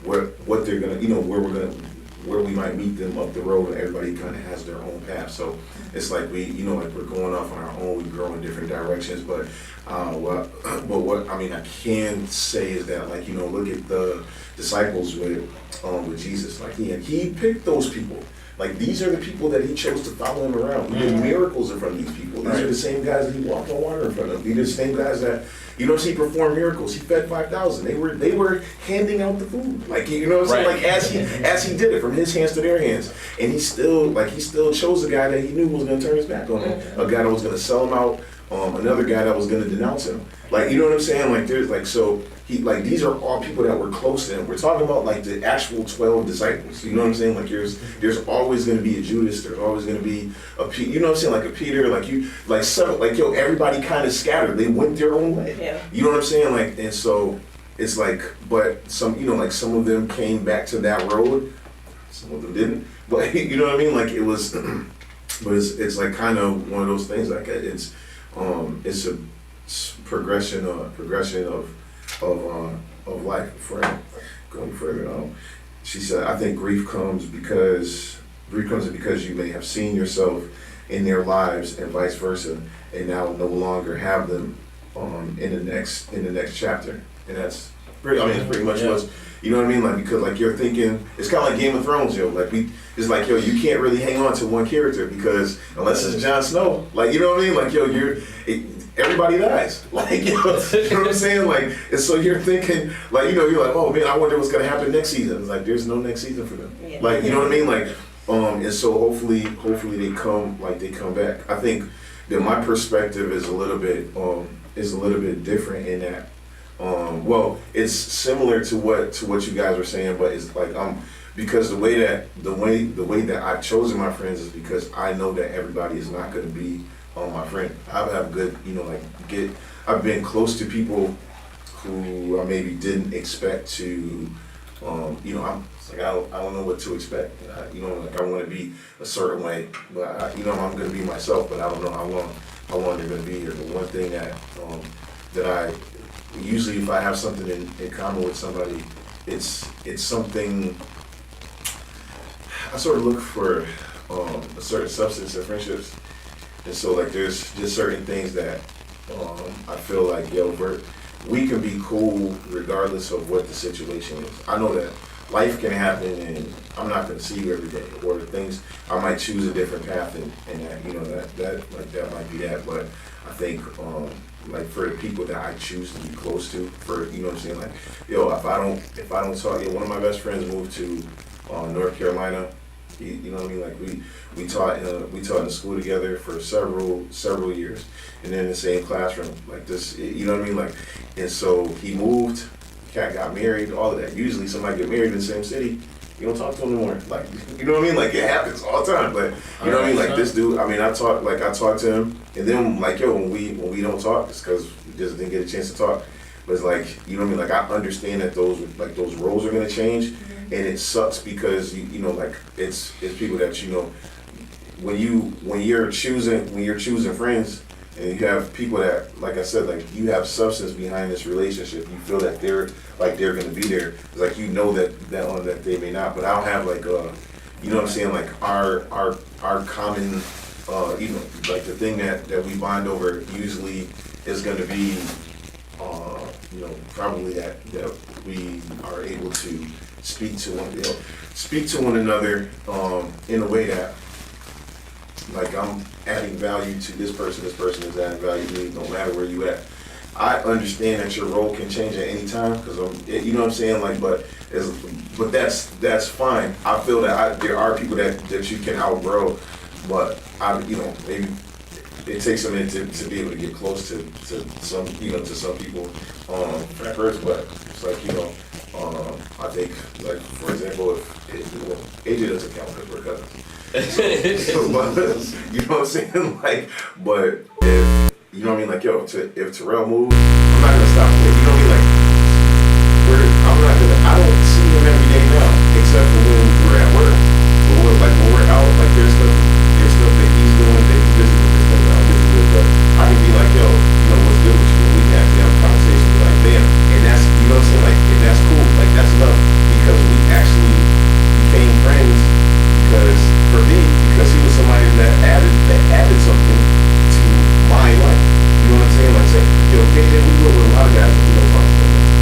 what they're gonna, you know, where we might meet them up the road, and everybody kind of has their own path. So it's like like we're going off on our own, we grow in different directions. But what I mean, I can say is that, like, you know, look at the disciples with Jesus. Like, he picked those people. Like, these are the people that he chose to follow him around. He did miracles in front of these people. These are the same guys that he walked on water in front of. These are the same guys that, you know, he performed miracles. He fed 5,000. They were handing out the food. Like, you know what I'm saying? Like, as he did it, from his hands to their hands. And he still chose a guy that he knew was going to turn his back on him. A guy that was going to sell him out another guy that was gonna denounce him. Like, you know what I'm saying? Like, there's like, so he, like, these are all people that were close to him. We're talking about like the actual 12 disciples. You know what I'm saying? Like, there's always gonna be a Judas. There's always gonna be a you know what I'm saying? Like a Peter. Like some, like yo, everybody kind of scattered. They went their own way. Yeah. You know what I'm saying? Like, and so it's like, but some, you know, like some of them came back to that road. Some of them didn't. But you know what I mean? Like it was, but it's like kind of one of those things. Like it's a progression of life for him. Going further, she said, I think grief comes because you may have seen yourself in their lives and vice versa, and now no longer have them in the next chapter. And that's pretty. I mean, it's pretty much what's. You know what I mean? Like, because like you're thinking, it's kind of like Game of Thrones, yo. Like it's like, yo, you can't really hang on to one character because unless it's Jon Snow, like, you know what I mean? Like, yo, everybody dies. Like, you know what I'm saying? Like, and so you're thinking, like, you know, you're like, oh man, I wonder what's gonna happen next season. It's like, there's no next season for them. Yeah. Like, you know what I mean? Like, and so hopefully they come back. I think that my perspective is a little bit different in that. Well, it's similar to what you guys were saying, but it's like because the way that I've chosen my friends is because I know that everybody is not going to be my friend. I have good, you know, like I've been close to people who I maybe didn't expect to, you know, it's like I don't know what to expect. You know, like I want to be a certain way, but you know, I'm going to be myself, but I don't know how long they're going to be here. The one thing that I usually, if I have something in common with somebody, it's something. I sort of look for a certain substance in friendships, and so like there's just certain things that I feel like, yo, we can be cool regardless of what the situation is. I know that life can happen, and I'm not going to see you every day, or things I might choose a different path, and that, you know, that might be that, but I think. Like for the people that I choose to be close to, for, you know what I'm saying, like, yo, if I don't talk, one of my best friends moved to North Carolina. You know what I mean? Like we taught in school together for several years, and then in the same classroom, like this, you know what I mean? Like, and so he moved, got married, all of that. Usually somebody get married in the same city, you don't talk to him anymore. Like, you know what I mean? Like, it happens all the time. But you know what I mean? Like, this dude, I mean, I talked to him, and then like, yo, when we don't talk, it's because we just didn't get a chance to talk. But it's like, you know what I mean? Like, I understand that those roles are gonna change, and it sucks because you know, like, it's people that, you know, when you're choosing friends, and you have people that, like I said, like, you have substance behind this relationship. You feel that they're gonna be there. It's like, you know that they may not. But I don't have like you know what I'm saying, like our common you know, like the thing that we bond over usually is gonna be you know, probably that we are able to speak to one another in a way that, like, I'm adding value to this person is adding value to me, no matter where you at. I understand that your role can change at any time, because you know what I'm saying, like, but that's fine. I feel that there are people that you can outgrow, but you know, maybe it takes a minute to be able to get close to some, you know, to some people at first, but it's like, you know, I think, like, for example, if AJ doesn't count because we're cousins. So, but, you know what I'm saying? Like, but if, you know what I mean? Like, yo, if Terrell moves, I'm not gonna stop. You know what I mean? Like, I don't see him every day now, except for when we're at work. But when we're out, like, there's stuff that he's doing that he's busy with, there's stuff that I'm busy with, but I can be like, yo, you know, what's good with you? We can actually have a conversation, be like, damn, and that's, you know what I'm saying? Like, and that's cool. Like, that's love, because we actually became friends. Because for me, because he was somebody that added something to my life. You know what I'm saying? Like, say, yo, KJ, we go with a lot of guys that we don't talk to.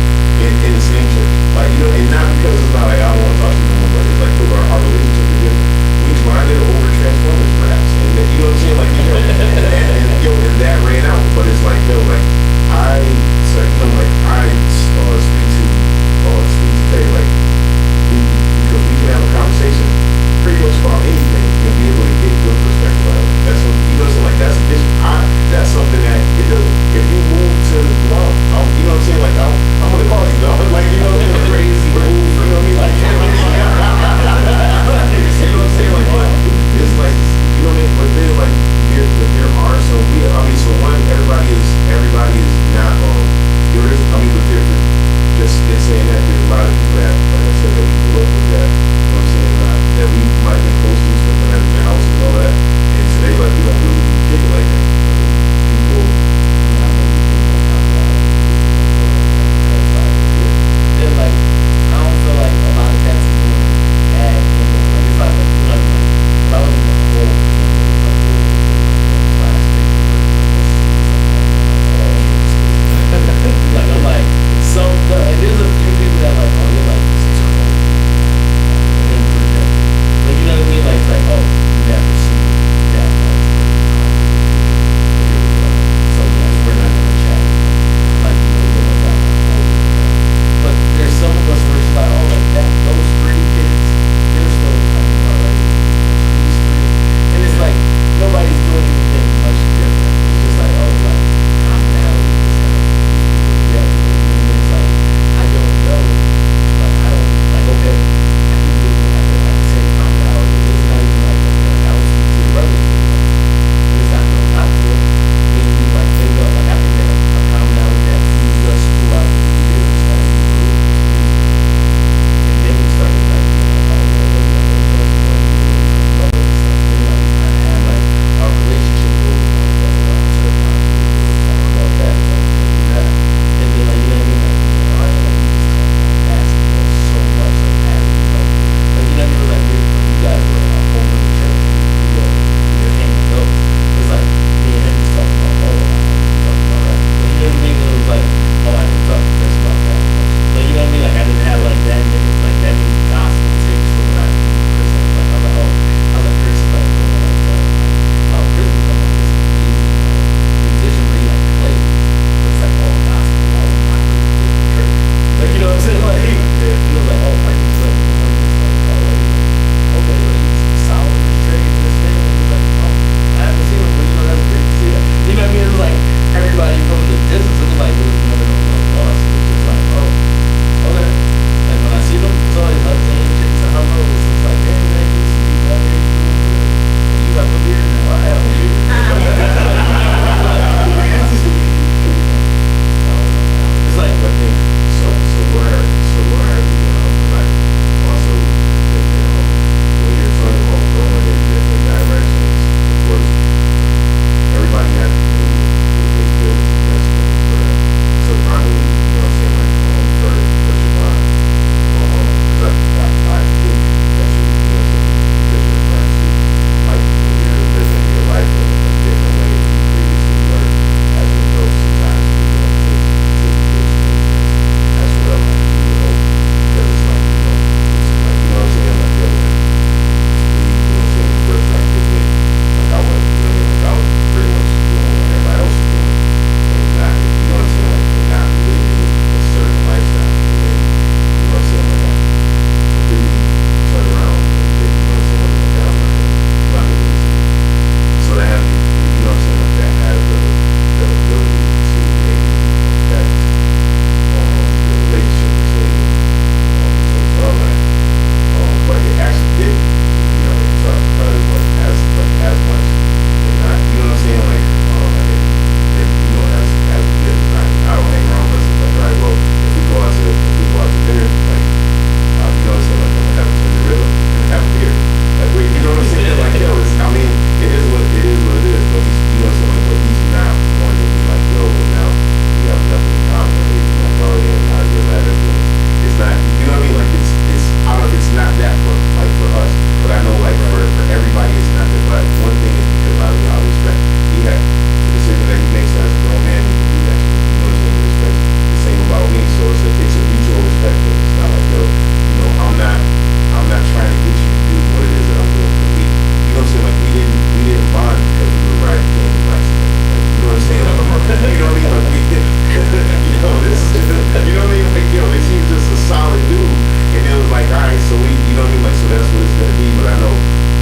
yo, they seem just a solid dude. And it was like, all right, so we, you know what I mean? Like, so that's what it's gonna be. But I know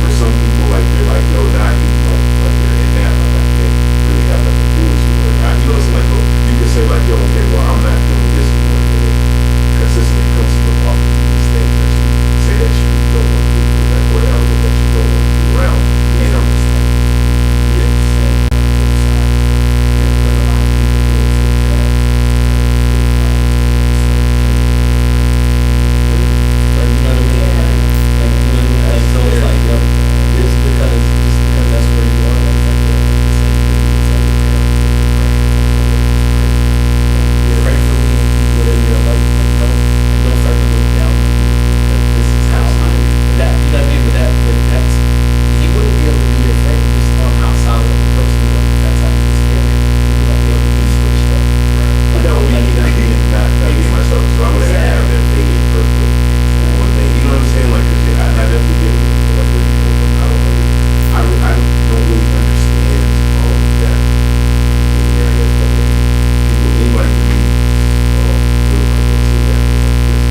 for some people, like, they're like, yo, nah, you, like you're in that, like, I can't really have nothing to do with you. Or, you know what I'm saying? Like, oh, you can say, like, yo, okay, well, I'm not doing this anymore. And then they consistently come to you and offer you these things that you say that you don't want to do, or the element that you don't want to be around. And I'm just like, Like, you know what I mean? Like, you know what I mean? Like, so it's like, yo, just because that's where you are, like, this ain't for you. It's like, okay, I'm taking pressure. Pray for me and keep whatever your life. Like, don't start to look down on me because this is how that, you know what I mean? But that's, he wouldn't be able to be your friend just on how solid of a person you are. That's how you just scare him. He'd be like, yo, you switched up. but that would be me not being myself. So I would have to have that faded perfect. One thing, you know what I'm saying? Like, 'cause I definitely get it. Like, where you come from. I don't really understand that. Yeah, I guess that maybe people, anybody can be good like this, exactly like this.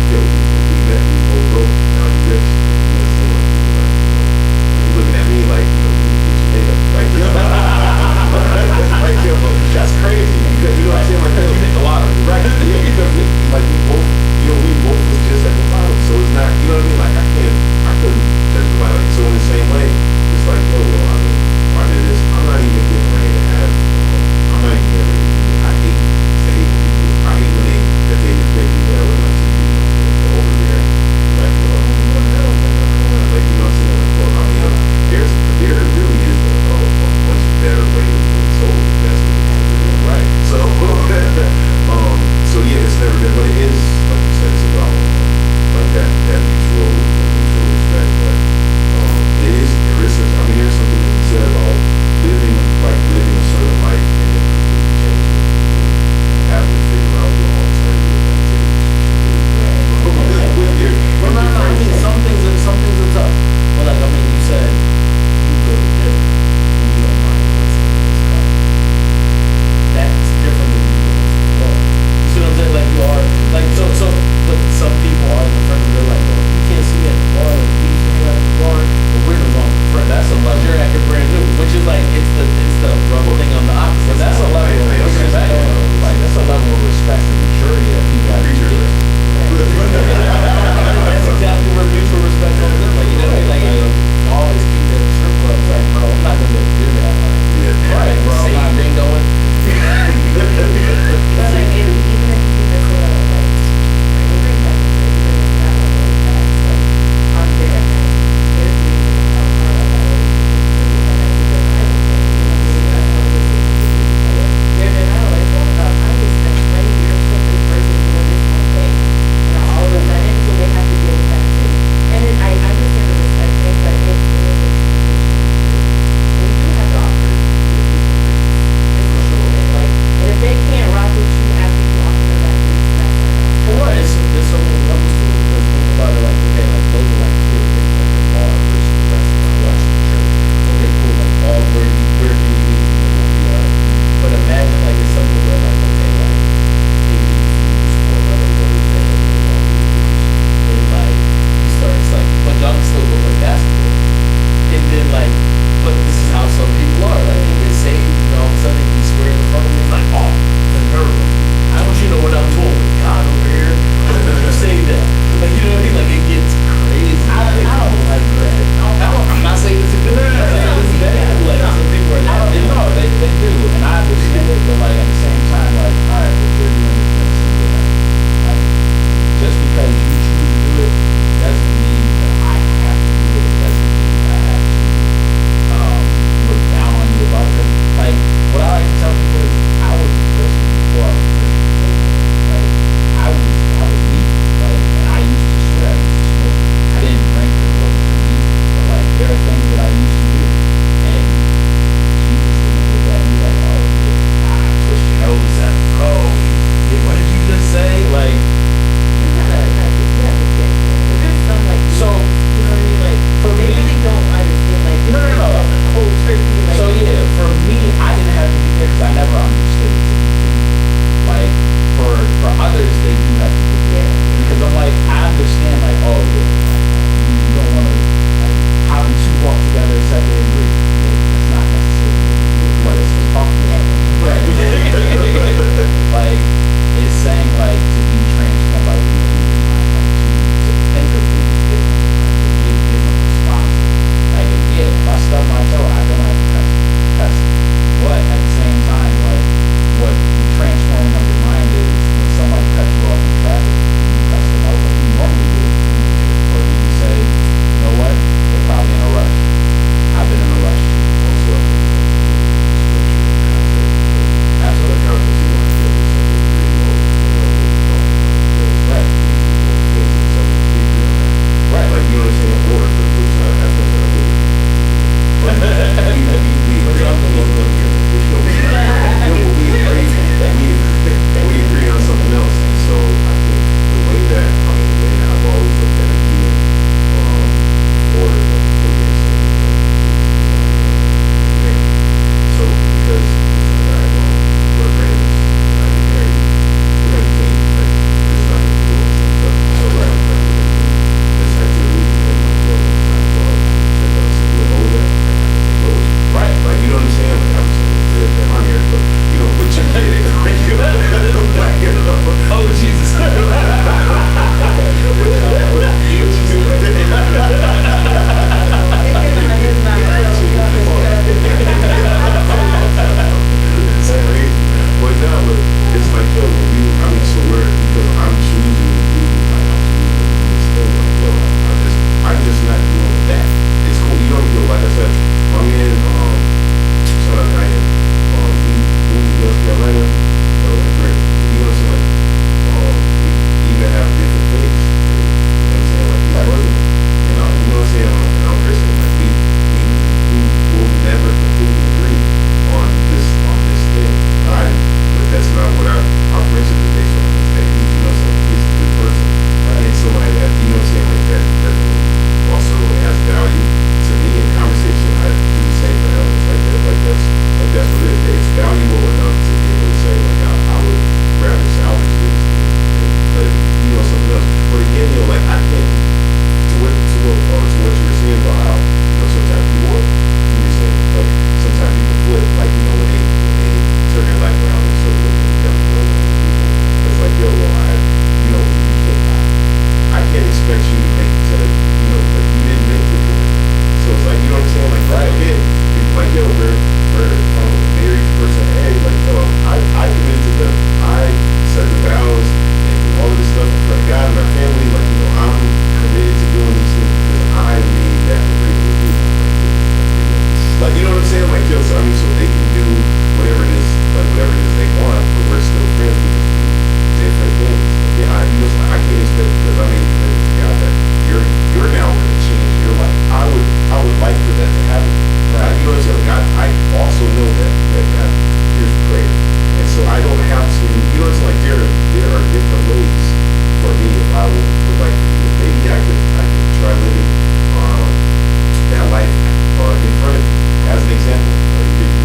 Yo, we met, we both broke, now you rich. You know what I'm saying? Like, you looking at me like, you know, you get your made up. Like, yo. Like, yo, That's crazy. because you know what I'm saying? Like, You hit the lottery. right, yeah, because like we both, you know, we both was just at the bottom. So it's not, you know what I mean? Like I couldn't judge nobody. Like, so in the same way, it's like, yo, well, I mean, why did this? I'm not even getting ready to have. I'm not even getting ready to. I hate when people. I hate when they depict people that way on TV. Like, they're over there, like, oh, what the hell? Like, you know what I'm saying? Like, well, I mean, there really is a much better way of being told that's what it is. Right. So, so yeah, it's never been, but it is, like you said, it's about like that mutual respect. But it is, there is such, I mean, there's something to be said about living a certain life and then completely changing it and having to figure out your alternative activities with your Well, no, I mean, friends. some things are tough. But like, I mean, you said you go to dinner and you don't mind listening to this guy. That's different than you going to the bar. You see what I'm saying? Like, you are, like, so, but others they do have to do. Because I'm like, I understand like, oh yeah, you don't want to like how can two walk together except they agree? That's not necessarily what it's talking about. Right. Like it's saying like to be transformed by the renewing of your mind, like to think of things differently, like to give different responses. Like if I stub my toe, I don't have to cuss. But at the same time, like what the transforming of your mind is when somebody cuts you off in traffic, you cuss them out like you normally do. Or do you say, you know what? They're probably in a rush. I've been in a rush too. Also, I think scripture and context. Absolutely. How does he want to get this into the real world? Right. Right. Like, you know what I'm saying? Or for the flip side, I have something I hate. But we agree on something else. And so I think the way that I've always looked at it, even for your so because we're friends, I get married, we're gonna continue to be friends. We're just not gonna do all the same stuff. So we're gonna do this activity and like yo, it's time to go out and check out some good over there. I can take over. Right. Like you know what I'm saying? Like I'm saying that I'm here, but you know, but you get it. Like, you know, Oh Jesus. It's like, yo, when we, I mean, so we're, because I'm choosing to do, like, I'm choosing to do this thing, like, yo, I'm just not doing that. It's cool, you know, yo, like I said, my man, shout out Diane, he moved to North Carolina, or like, you know what I'm saying, like, we even have different faiths, you know what I'm saying, like, he's Muslim, and you know what I'm saying, and I'm Christian, like, we will never completely agree on this thing. But that's not what our friendship is based on. Is that he's, you know, he's a good person, right? And somebody that, you know what I'm saying, like that definitely also has value to me in conversation. I do the same for him. It's like that, like that's what it is. It's valuable enough to be able to say, like, I would rather salvage this than let it, you know, something else. But again, you know, like I can't to what you were saying about how, you know, sometimes people are, you were saying, like sometimes people flip, like, you know, when they turn their life around and start looking down the road at people. It's like, yo, well, you know, I can't expect you to make you know, like you didn't make the commitment. So it's like, you know what I'm saying? Like, right. Again, it's like, yo, we're from a married person, hey, like, yo, I committed to them. I said the vows and all of this stuff in front of God and my family. Like, you know, I'm committed to doing these things because I made that agreement with you. Like, you know what I'm saying? Like, yo, so I mean, so they can do whatever it is, like whatever it is they want, but we're still friends. We just do different things. Yeah, you know, I can't expect because I made a commitment to God that you're now going to change your life. I would like for that to happen. Right? You know what I'm saying? God, I also know that God hears prayer, and so I don't have to. You know what I'm saying? Like there are different ways for me if I would like to do it. Maybe I could try living that life in front of you as an example.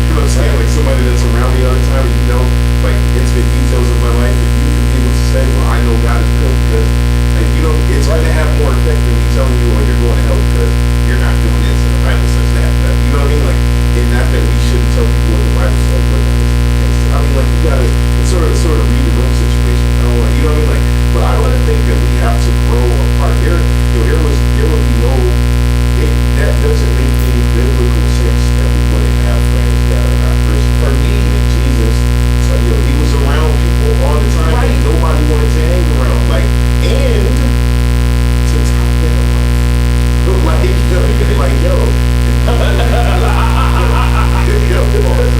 You know what I'm saying? Like somebody that's around me all the time, you know, like intimate details of my life, and you can be able to say, well, I know God is good because, like, you know, it's going to have more effect than me telling you, oh, you're going to hell because you're not doing this and the Bible says that. You know what I mean? Like, and not that we shouldn't tell people what the Bible says, but I mean, like, you gotta, it's sort of read the room situation. I don't want, you know what I mean? Like, but I don't think that we have to grow apart. There would be no. That doesn't make any biblical sense that we wouldn't have friends that are not Christian. For me, and Jesus, so he was around people all the time, right? And nobody wanted to hang around. Like, and to top that off, like yo,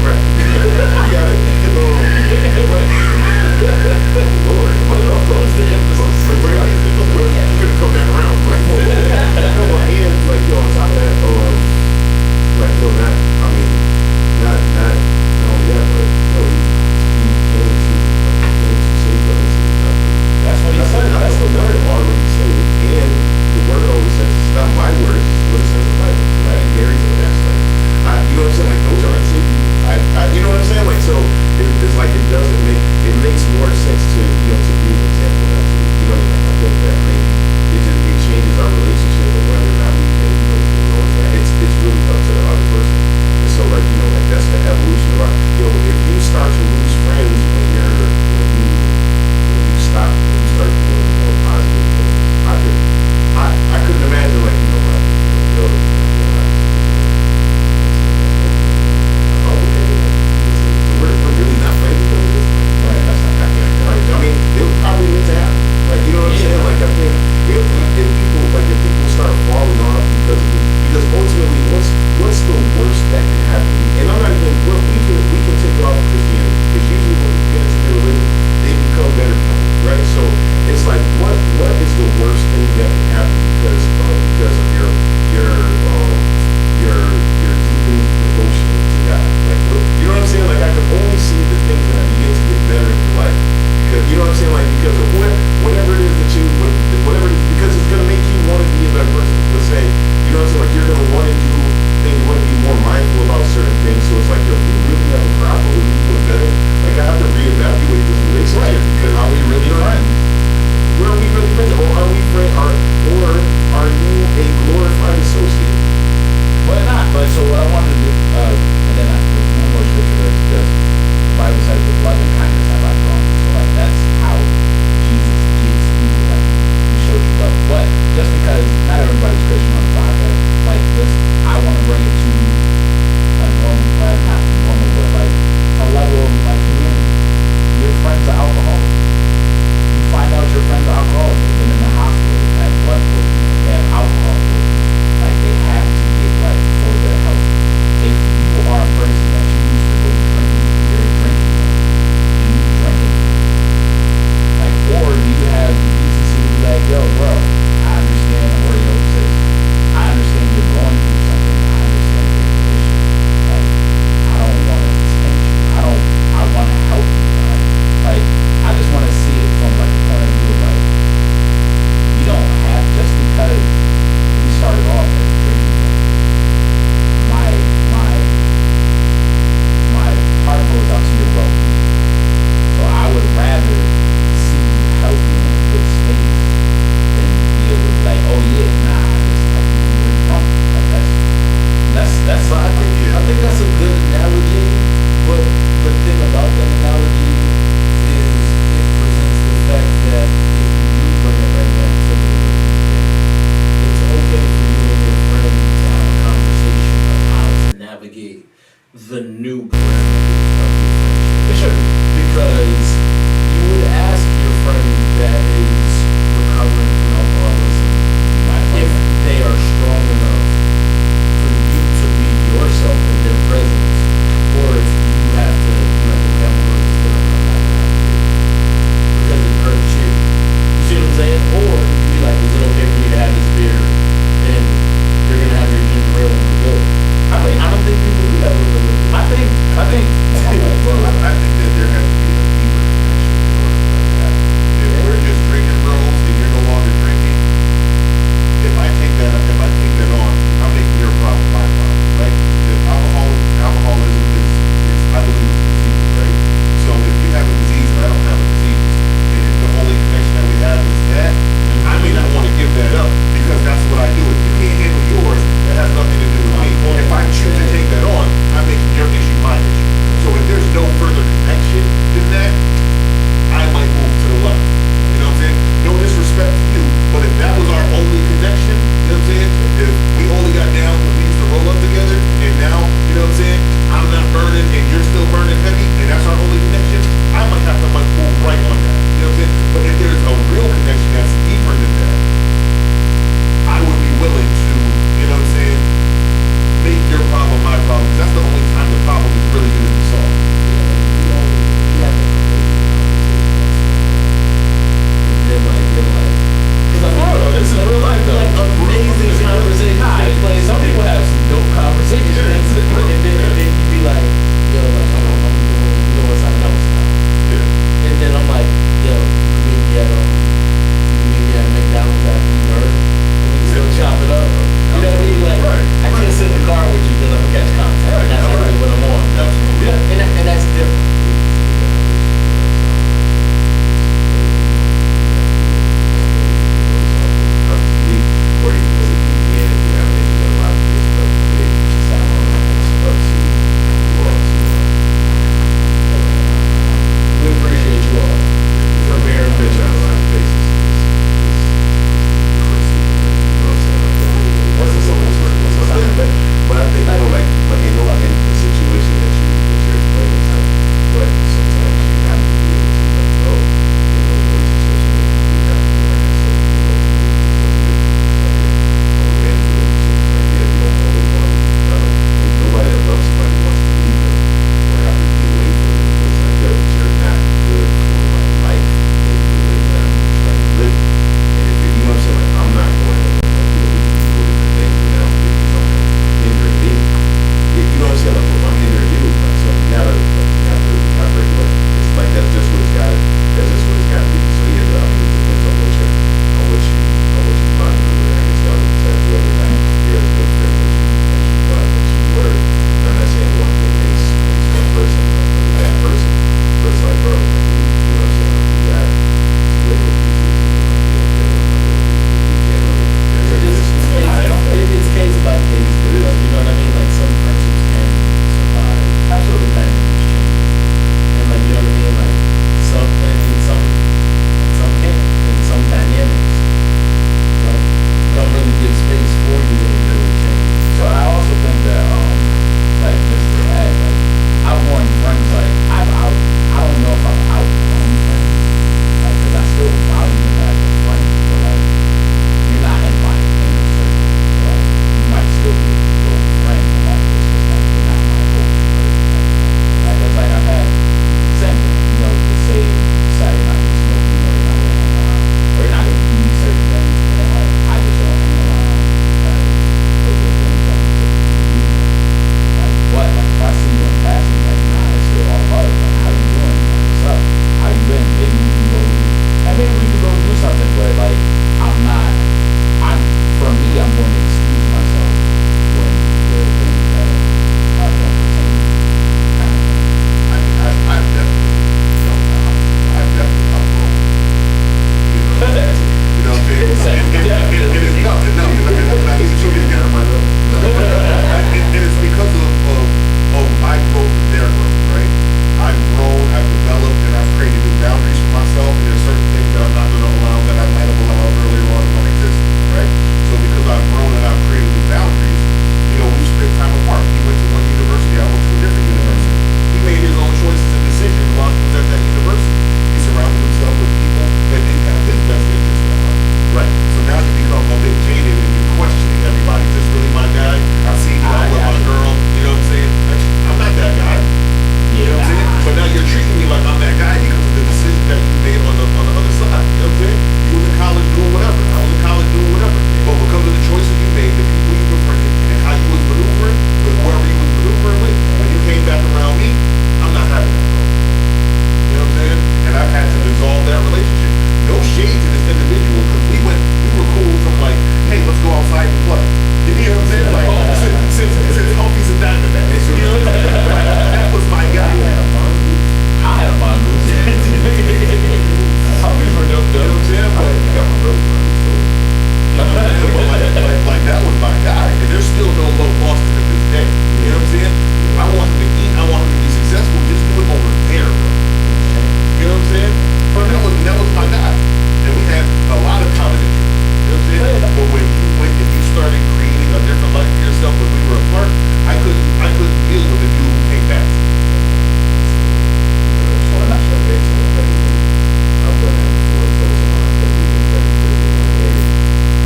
right? Lord, if people start falling off because ultimately what's the worst that can happen? And I'm not even we can take it off of Christianity because usually when people get into their religion, they become better people, right? So it's like what is the worst thing that can happen because of your deepened devotion to God? Like you know what I'm saying? Like I can only see the things that begin to get better in your life. Because you know what I'm saying, like because of whatever it is that whatever it is, because it's gonna make you want to be a better person. Let's say, you know what I'm saying, like you're gonna want to do things, you want to be more mindful about certain things. So it's like, yo, do you really have a problem with me doing better? Like I have to reevaluate this relationship because Are we really friends? Where are we really friends, or are we friends, or are you a glorified associate? But not. But so what I wanted to do, and then there's one more scripture that's just the Bible says, "With love and kindness have I drawn." So like that's how Jesus gets people. Like he shows you love. But just because not everybody's Christian on the podcast, like this, I want to bring it to a normal, not normal, but like a level of like humanity. Your friends are alcoholics. You find out your friends are alcoholics. They've been in the hospital. They have blood poisoning. They have alcohol poisoning. Like they have to get like for their health. If you are a person that you used to go drinking, you're drinking. Do you drinking? Like, or do you have the decency to be like, yo, bro, I understand where your sis. I understand you're going through something. I understand there's an issue. Like, I don't want to tempt you. I want to help you. Like, I just want to see it from like a point of view of like, we don't have, just because we started off as drinking buddies, my heart goes out to your well-being. So I would rather see you healthy in a good state than be able to be like, oh yeah, nah, just like you're drunk. Like that's So I think that's a good analogy, but the thing about that analogy is it presents the fact that if you do bring it right back to the original thing, it's okay for you and your friend to have a conversation of how to navigate the new parameters of your friendship. it should be. Because you would ask your friend that is recovering from alcoholism if they are strong enough for you to be yourself in their presence, or if you have to be like, okay, I'm going to sit up and I'm not gonna have to do it because it hurts you. You see what I'm saying? Or you could be like, is it okay for me to have this beer and you're gonna have your ginger ale and we're good? I don't think people do that with religion. I think. Well, I think that there has to be a deeper connection in order for that to happen. If we're just drinking bros and you're no longer drinking, if I take that on, I'm making your problem my problem, right? If alcoholism is I believe it's a disease, right? So if you have a disease and I don't have a disease, and the only connection that we have is that, then Hobbies were dope You know what I'm saying? But, I got my girlfriend, so. you know what I'm saying? But like that was my guy, and there's still no low boss to him this day. You know what I'm saying? I want him to eat, I want him to be successful. Just do it over there, bro. You know what I'm saying? But that was my guy, and we had a lot of common interests. You know what I'm saying? But when you went and you started creating a different life for yourself when we were apart, I couldn't deal with the dude who came back. So I'm sure they said that I've done that before, so someone I couldn't be that because they weren't married.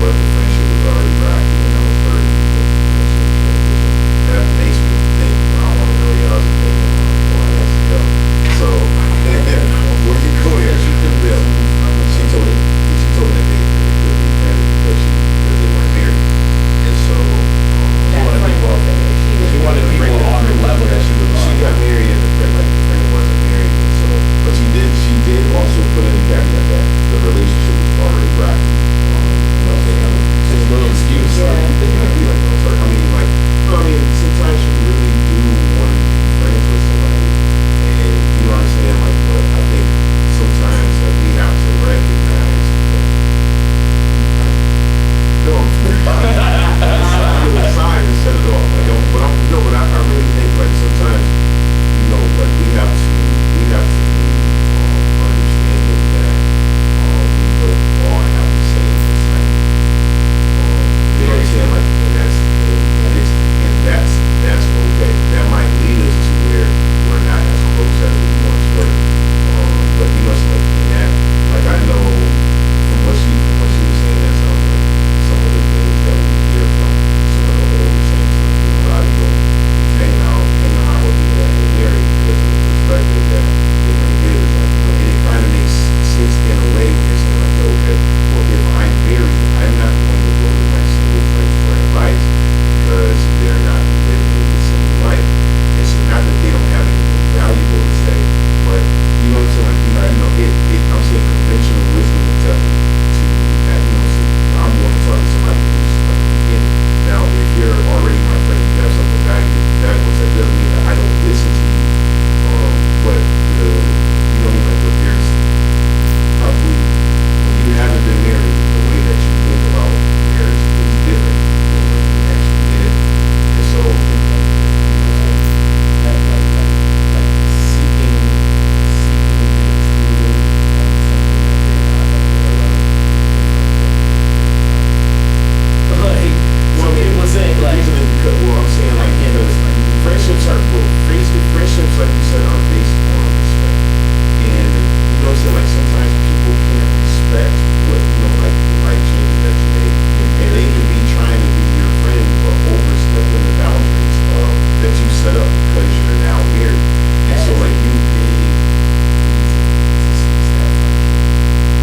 But the friendship was already rocky and I was 30 before the friendship transition. That makes me think I want to know y'all's opinion on SEO. So where you go there? She told them that they couldn't be friends because they weren't married. And so She wanted people on the level that she was she on. got married and the friend wasn't married, and so but she did also put in the caveat that the relationship was already rocky. You know what I'm saying? Just a little excuse. Yeah. Like, I'm sorry. I mean, like, no, I mean, sometimes you really do want to be friends with somebody, and you know what I'm saying? Like, but I think sometimes like we have to recognize that. No, sign and set it off. Like, but I really think like sometimes, you know, like we have to be understanding that we don't all have the same assignment. You know what I'm saying? Like, and that's okay. That might lead us to where we're not as close as we once were. But you know, it's like in that, like I know from what she was saying, that sounds like some of the things that we hear from some of the older saints. Like, you know, a lot of you hang around with people that ain't married because of the perspective that they might give. Is like, you know, and it kind of makes sense in a way when you're saying like, yo, okay, well, if I'm married, I'm not going to go to my single friends for advice because they're not living the same life. And so not that they don't have anything valuable to say, but you know what I'm saying? Like, I'm saying conventional wisdom will tell you to that, you know, so I'm going to talk to somebody who's like in it. Now, if you're already my friend, you have something valuable, that doesn't mean that I don't listen to you. But you know what I mean? Like, but there's probably when you haven't been married, the way that you think about marriage is different than when you actually did it. And so, you know what I'm saying? Like seeking the truth on something that they're not aware of. Like some people say, The like, reason is because, well, I'm saying like because friendships like you said are based on respect, and you know what I'm saying, like sometimes people can't respect what, you know, like the life changes that you make, and they can be trying to be your friend but overstepping the boundaries that you set up because you're now married, and so like you.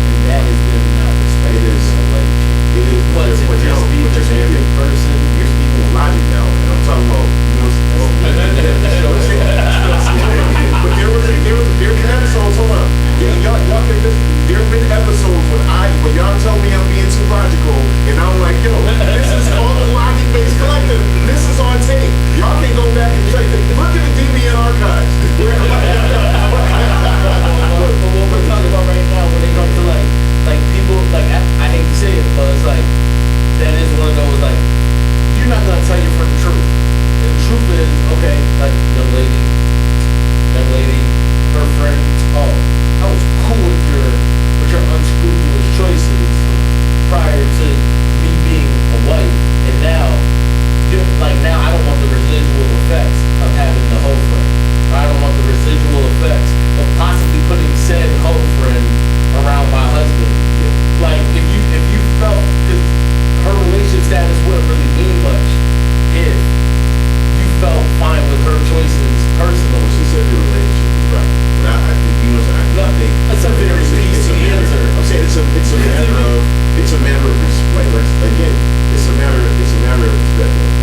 And that is them not respecting It is. the relationship. It is, But to but just be there's the perfect person. You're speaking with logic now, and I'm talking about, you know, but there's episodes, hold on. Y'all can listen. There have been episodes when y'all tell me I'm being too logical, and I'm like, yo, this is called the Logic Based Collective. This is on tape. Y'all can go back and check it. Look at the DBN archives. But what we're talking about right now, when it comes to like people, like I hate to say it, but it's like that is one of those, like, you're not gonna tell your friend the truth. And the truth is, okay, like young lady, her friend, oh, I was cool with your unscrupulous choices prior to me being a wife, and now now I don't want the residual effects of having the whole friend. I don't want the residual effects of possibly putting said whole friend around my husband. Like if you felt, because her relationship status wouldn't really mean much if you felt fine with her choices personally. She said the relationship was right, but I think, you know, I think That's a very PC answer. I'm saying it's a matter of respect. Like again, it's a matter of respect.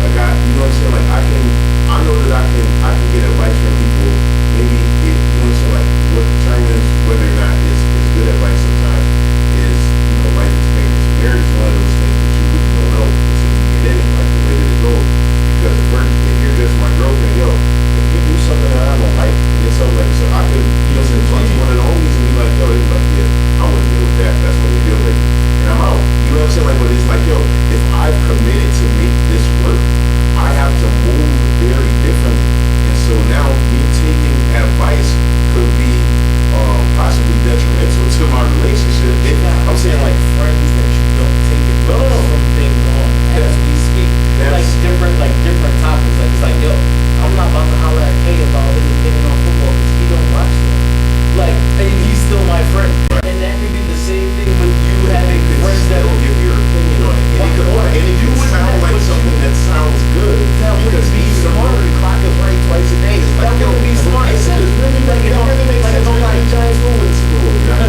Like you know what I'm saying? Like I know that I can get advice from people. Maybe you know what I'm saying? Like what determines whether or not it's good advice sometimes is, you know, life experience. Marriage is one of those things that you really don't know until you get in it, like the way that it goes. Because if you're just my girlfriend, yo, if you do something that I don't like, and it's something like, so I could, you know, talk to one of the homies and be friends that still give your opinion on it. And it could, Why? and it You could would sound never- like but something that sounds good. That wouldn't Because be even the smart. word clock is right twice a day. It's like, That wouldn't be smart. It says really, Like, if that I'm- really makes like, sense. if I'm Maybe like- the Giants will win the Super Bowl. You know?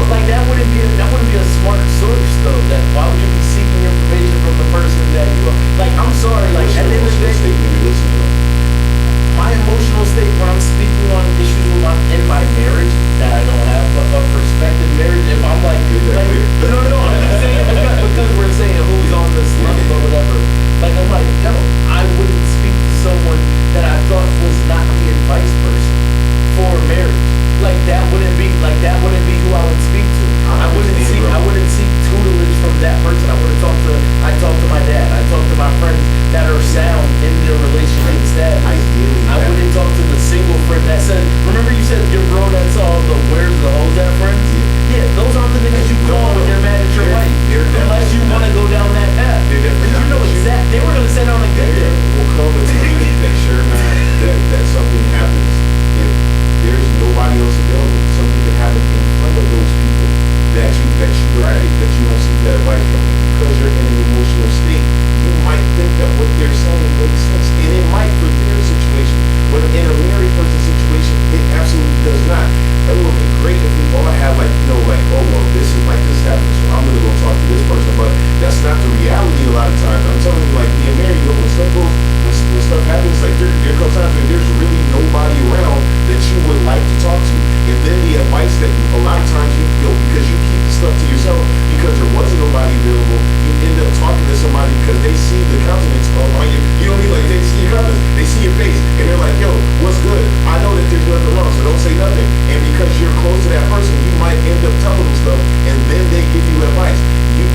Like that wouldn't be a smart source though. That why would you be seeking information from the person that you are? Like I'm sorry, like What's at your the end of the emotional day, state when you're listening? my emotional state when I'm speaking on issues with in my marriage that I don't have a perspective marriage. If I'm like, no, I'm just saying because we're saying who's on this level or whatever. Like I'm like, yo, I wouldn't speak to someone that I thought was not the advice person for marriage. Like that wouldn't be who I would speak to. I wouldn't seek tutelage from that person. I talk to my dad. I talk to my friends that are sound in their relationship status. Ideally, I wouldn't talk to the single friend that said, remember you said your bro that saw the where's the hoes at friends? Yeah, those aren't the niggas you call when you're mad at your wife. Unless you want to go down that path. Because you know they were going to sit down and get there. Will come a time that sure not that something happens if there's nobody else available. Something can happen in front of those people that you don't seek that advice from. And because you're in an emotional state, you might think that what they're saying makes sense, and it might for their situation. But in a married person situation, it absolutely does not. It would be great if we all had oh well, this happened, so I'm gonna go talk to this person. But that's not the reality a lot of times. I'm telling you, like being married, when stuff happens, like there comes times when there's really nobody around that you would like to talk to. And then the advice that a lot of times because you keep the stuff to yourself because there wasn't nobody available, you end up talking to somebody because they see the countenance on you. You know what I mean? Like they see your countenance, they see your face, and they're like, yo, what's good? I know that there's nothing wrong, so don't say nothing. And because you're close to that person, you might end up telling them stuff, and then they give you advice.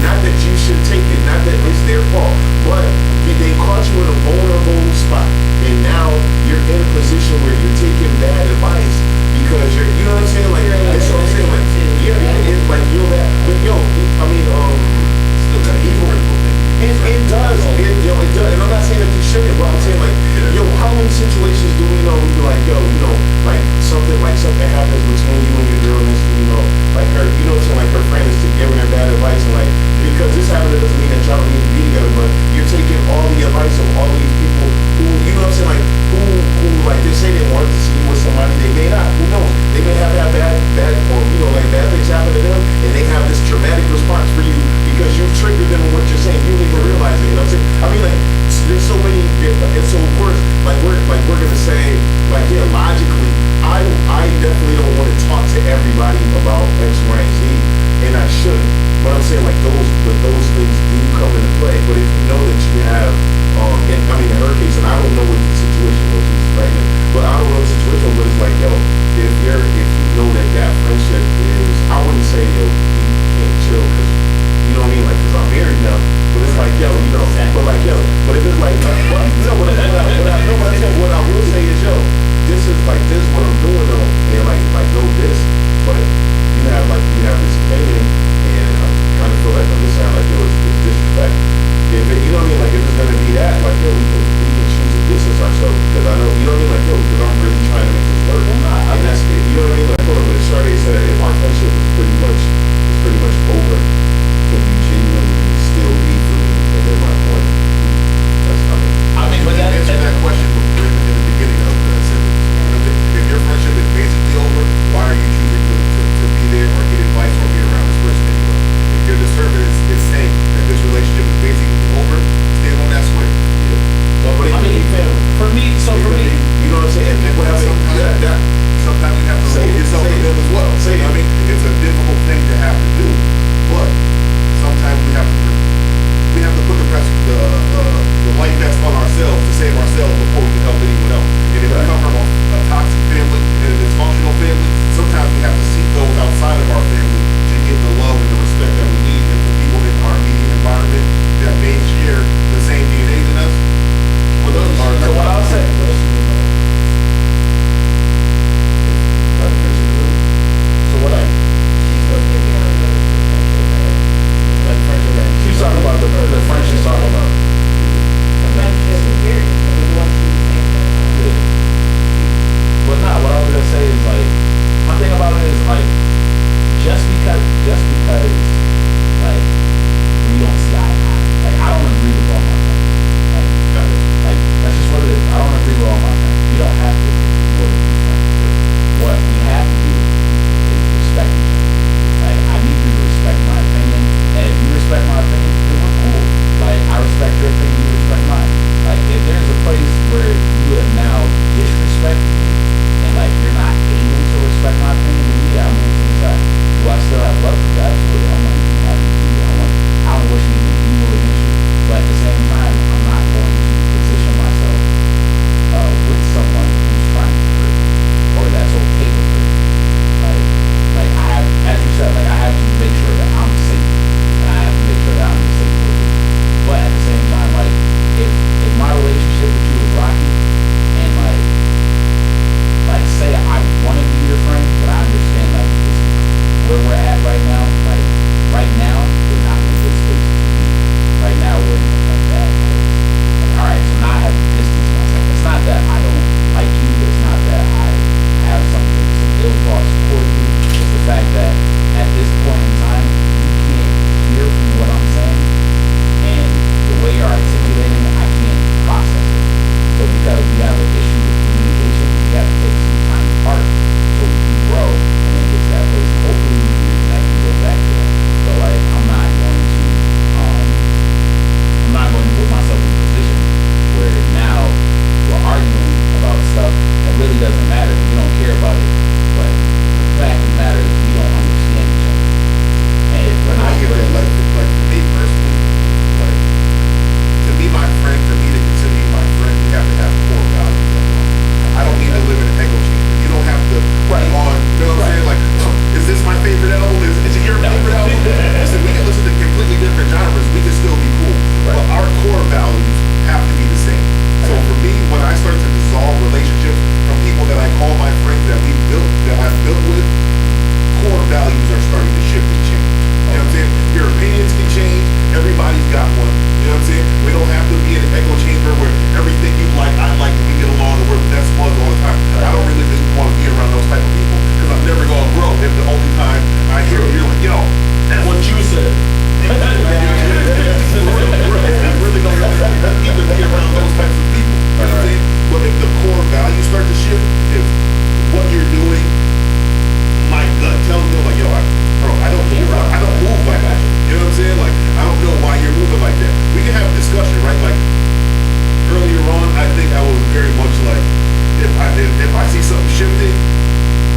Not that you should take it, not that it's their fault, but they caught you in a vulnerable spot, and now you're in a position where you're taking bad advice because you know what I'm saying? Like, that's what I'm saying. Like, yeah, it's like you're that, but I mean, Still got to eat critical thing. it does, and I'm not saying that you shouldn't, but I'm saying like, how many situations do we know we be like, like something happens between you and your girl, and like her, what I'm saying, like her friend is giving her bad advice, and like, because this happened, it doesn't mean that y'all don't need to be together, but you're taking all the advice of all these people who, you know what I'm saying, like, who like they say they wanted to see you with somebody, they may not, who knows, they may have bad, or, like bad things happen to them, and they have this traumatic response for you because you've triggered them in what you're saying, you don't even realize it, you know what I'm saying? I mean, like, there's so many, and so of course, we're gonna say, like, yeah, logically, I definitely don't want to talk to everybody about X, Y, and Z, and I shouldn't. But I'm saying like those things do come into play. But if you know that you have, in her case, and I don't know what the situation was, she's pregnant, but I don't know the situation. But it's like, if you know that friendship is, I wouldn't say, we can't chill because you know what I mean, like, because I'm married now. But it's like, but like, but if it's like, what I will say is, this is what I'm doing though, and like know this, but you have this opinion, and I kind of feel like on this side, like, it's disrespect. If it, you know what I mean, like if it's gonna be that, like, we can choose to distance ourselves because I know, you know what I mean, like, because I'm really trying to make this work, and that's it. You know what I mean, like, but Sade said if our friendship is pretty much over, can you genuinely still be for me and in my corner? But that answer that question in the beginning of the sentence. If your friendship is basically over, why are you choosing to be there or get advice or be around this person anyway? If your discernment is saying that this relationship is basically over, stand on that square. For me, you know what I'm saying? And people have sometimes you have to hold yourself to them as well. I mean, it's a difficult thing to have to do, but sometimes we have to put the life vest on ourselves to save ourselves before we can help anyone else. And if we come from a toxic family and a dysfunctional family, sometimes we have to seek those outside of our family to get the love and the respect that we need, and the people in our immediate environment that may share the same DNA as us. So what I'll say. So what album is it your favorite album? Listen, we can listen to completely different genres. We can still be cool, but our core values have to be the same. So for me, when I start to dissolve relationships from people that I call my friends that I've built with, core values are starting to shift and change. You know what I'm saying? Your opinions can change. Everybody's got one. You know what I'm saying? We don't have to be in an echo chamber where everything you like, I like, and we get along and we're best buds all the time. I don't really want to be around those type of people because I'm never going to grow if the only time I hear you, you're like, yo, that's What you said. I really don't want to even be around those types of people. You know what I'm saying? But if the core values start to shift, if what you're doing, my gut tells me, like, yo, I don't move like that. You know what I'm saying? Like, I don't know why you're moving like that. We can have a discussion, right? Like, earlier on, I think I was very much like, if I see something shifting,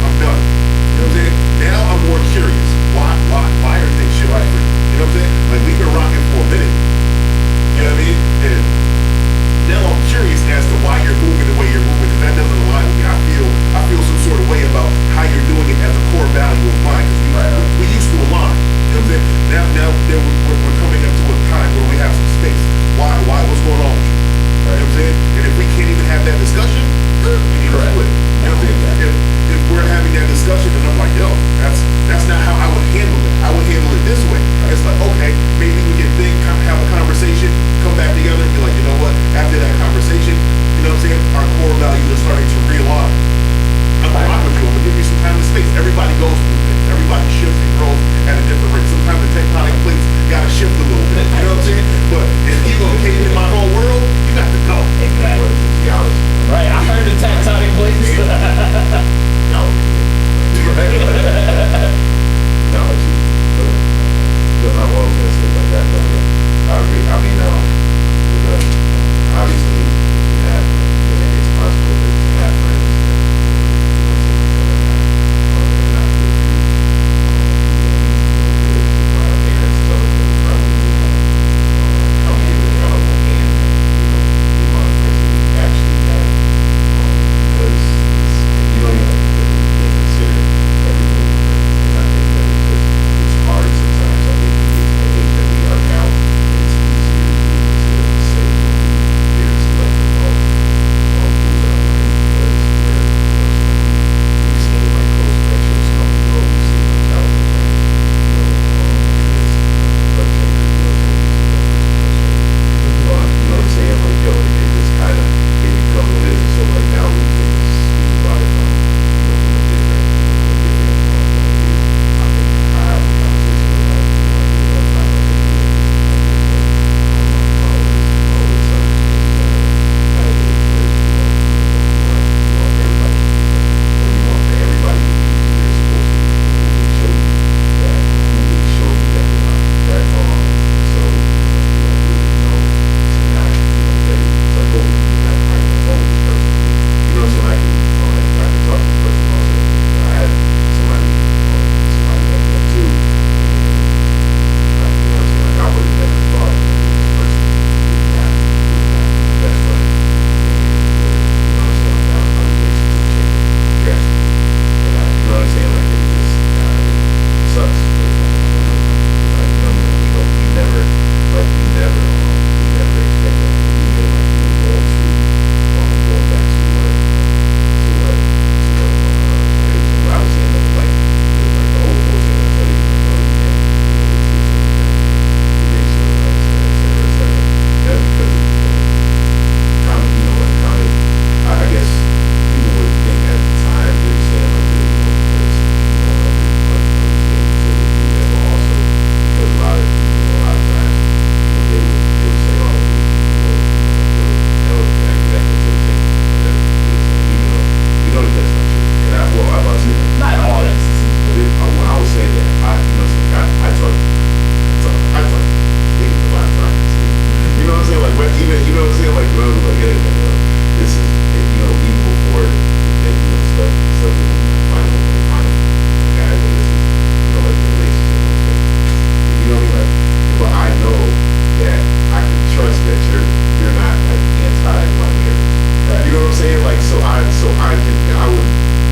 I'm done. You know what I'm saying? Now I'm more curious. Why are things shifting? Right. You know what I'm saying? Like, we've been rocking for a minute. You know what I mean? And now I'm curious as to why you're moving the way you're moving, because that doesn't align with me. I feel some sort of way about how you're doing it as a core value of mine, because we used to align. You know what I'm saying? Now we're coming up to a time where we have some space. Why? What's going on with you? You know what I'm saying? And if we can't even have that discussion, we need to quit. You know what I'm saying? If we're having that discussion and I'm like, yo, that's not how I would handle it. I would handle it this way. It's like, okay, maybe we can have a conversation, come back together and be like, you know what, after that conversation, you know what I'm saying, our core values are starting to realign. I'm gonna rock with you, I'm gonna give you some time and space. Everybody goes through things. Everybody shifts and grows at a different rate. Sometimes the tectonic plates gotta shift a little bit. You know what I'm saying? But if you gonna cave in my whole world, you got to go. Exactly. Right, I heard the tectonic plates. No. No, it's because I'm always gonna say like that. But I agree. I mean, obviously, you have, it's possible to have friends that not good for you. My parents tell us that probably I'm able to count on one hand, the amount of friends that we actually have, because you don't even consider everything. And I think that it's hard sometimes. I think we get to the age that we are now, it's easier to say very selective of who's in our life, because we've seen like close friendships come and go. We've seen like childhood friends, blood strangers, so you know what I'm saying? Like, yo, it just kind of, it becomes what it is. So like now we can speak about it from a different point of view. I think I have a conversation with my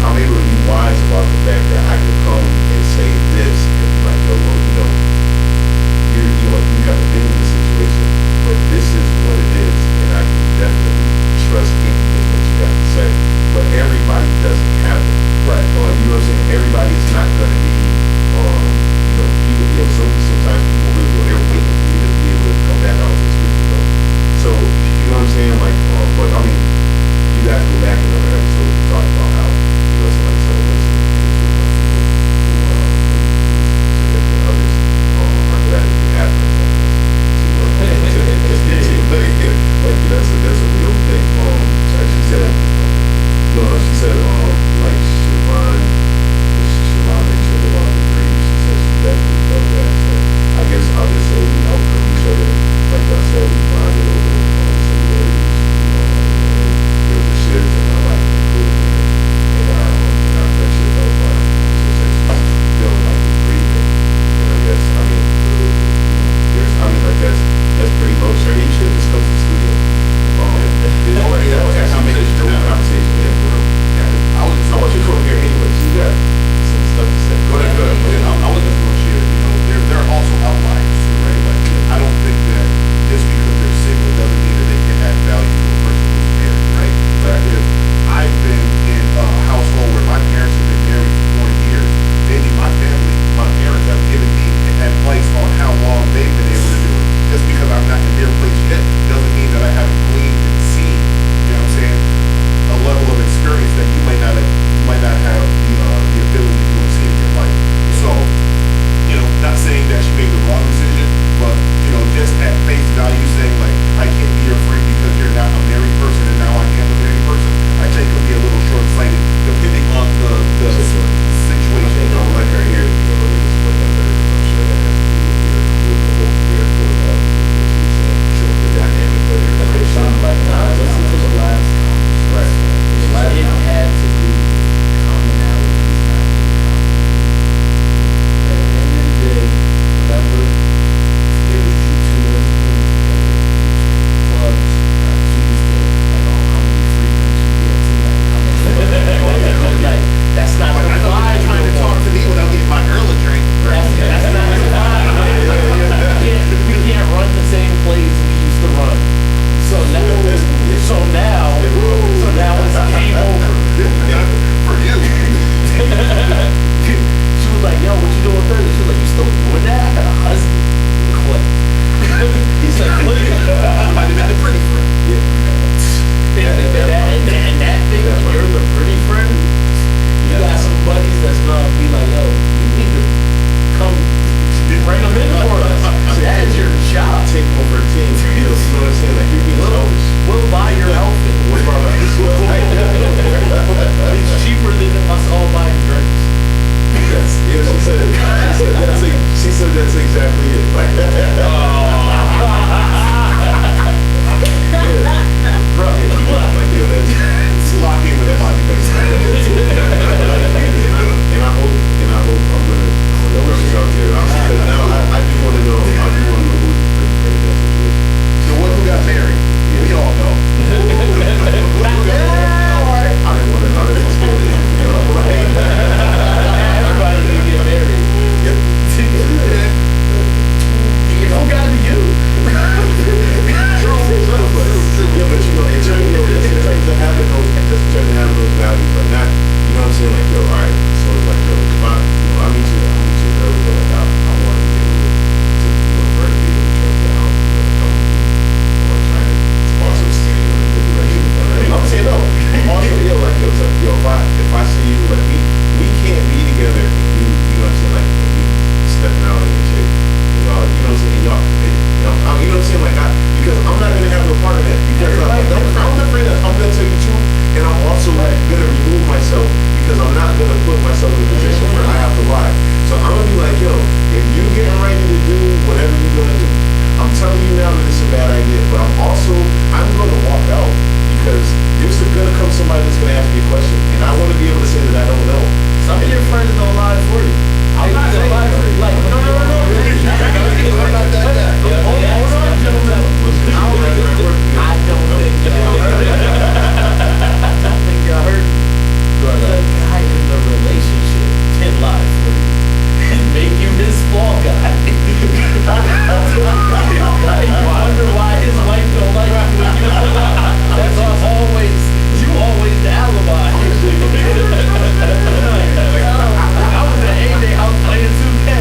I'm able to be wise about the fact that I can come and say this Thursday. She was like, you still doing that? I got a husband. Click. He said, click. You might have been the pretty friend. And that thing, when you're the pretty friend, you got some buddies that's gonna be like, yo, you need to come bring them in for us. That is your job. Take over a team. You know what I'm saying? Like, you're being selfish. We'll buy your outfit. What about that? It's cheaper than us all buying drinks. Yes. Yeah, she said that's exactly it. Like, Bro, like, yo, that's Lock in with the body base. and I hope I'm gonna reach out there. Because now I do want to know who's the pretty friend in that situation. The one who got married. We all know. I didn't want to spoil it. You know, like, everybody can get married. yep. It don't gotta be you. Yeah, but you know, in terms of having those values, like not, you know what I'm saying, like, yo, all right, so it's like, yo, if I meet you early, but like, I want to be able to, vertically in terms of how I'm gonna come or trying to also steer you in a good direction. I'm saying no. Also, yo, like, yo, it's like, yo, if I see you, like, we can't be together, and you know what I'm saying, like, and you stepping out on your chick, and y'all, you know what I'm saying, and y'all committed. You know what I'm saying? Like, because I'm not gonna have no part of that. Because I'm the friend that I'm gonna tell you the truth, and I'm also gonna remove myself because I'm not gonna put myself in a position where I have to lie. So I'm gonna be like, yo, if you getting ready to do whatever you're gonna do, I'm telling you now that it's a bad idea. But I'm gonna walk out because there's gonna come somebody that's gonna ask me a question, and I want to be able to say that I don't know. Some of your friends don't lie for you. I'm not gonna lie for you. Like, no. I'm not that guy. Hold on, gentlemen. I don't think y'all heard me. The guy in the relationship can lie for you and make you his fall guy. And you wonder why his wife don't like you when you pull out. That's you always the alibi. I was at A-Day house playing 2K.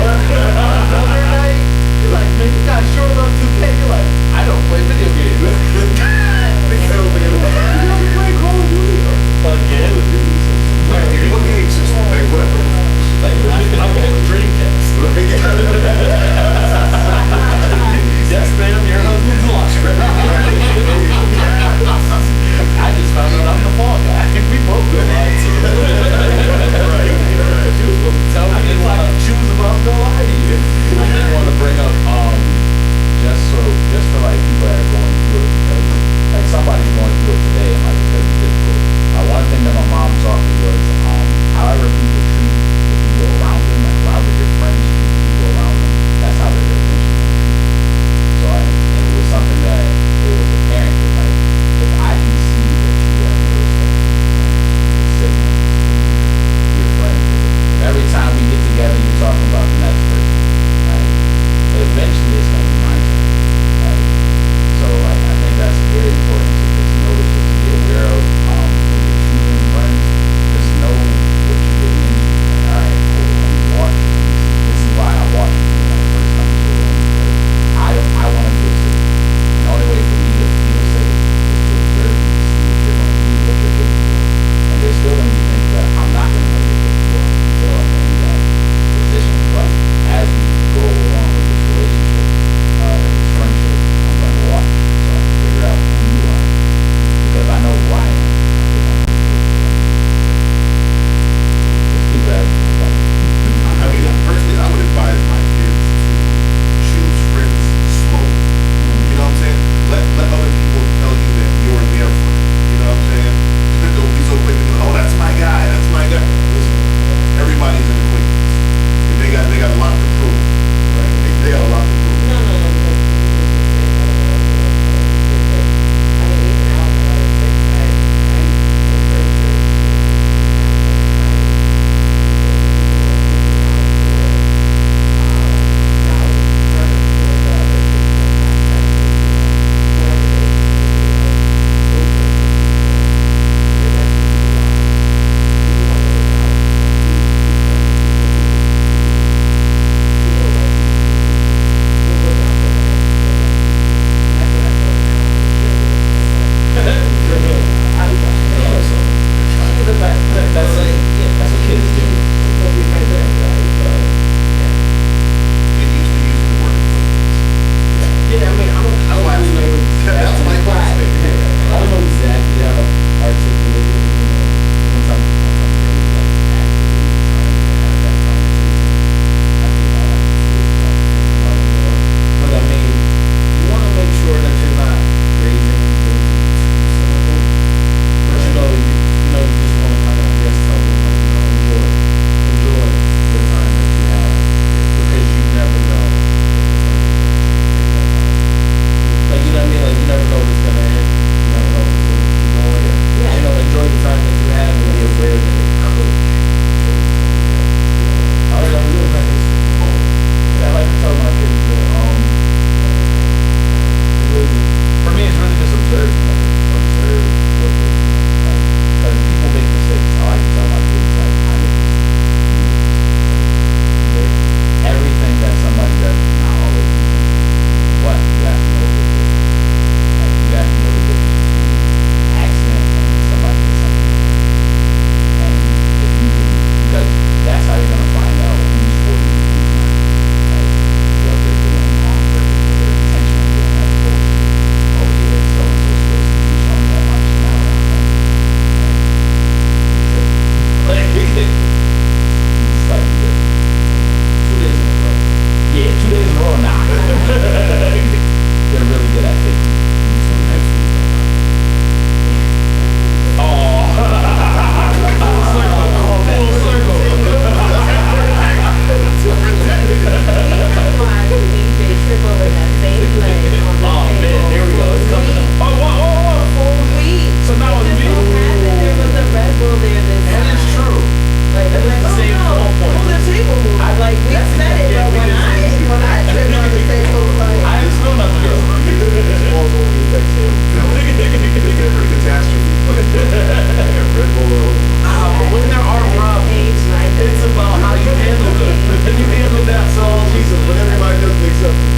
listen, but everybody doesn't accept it.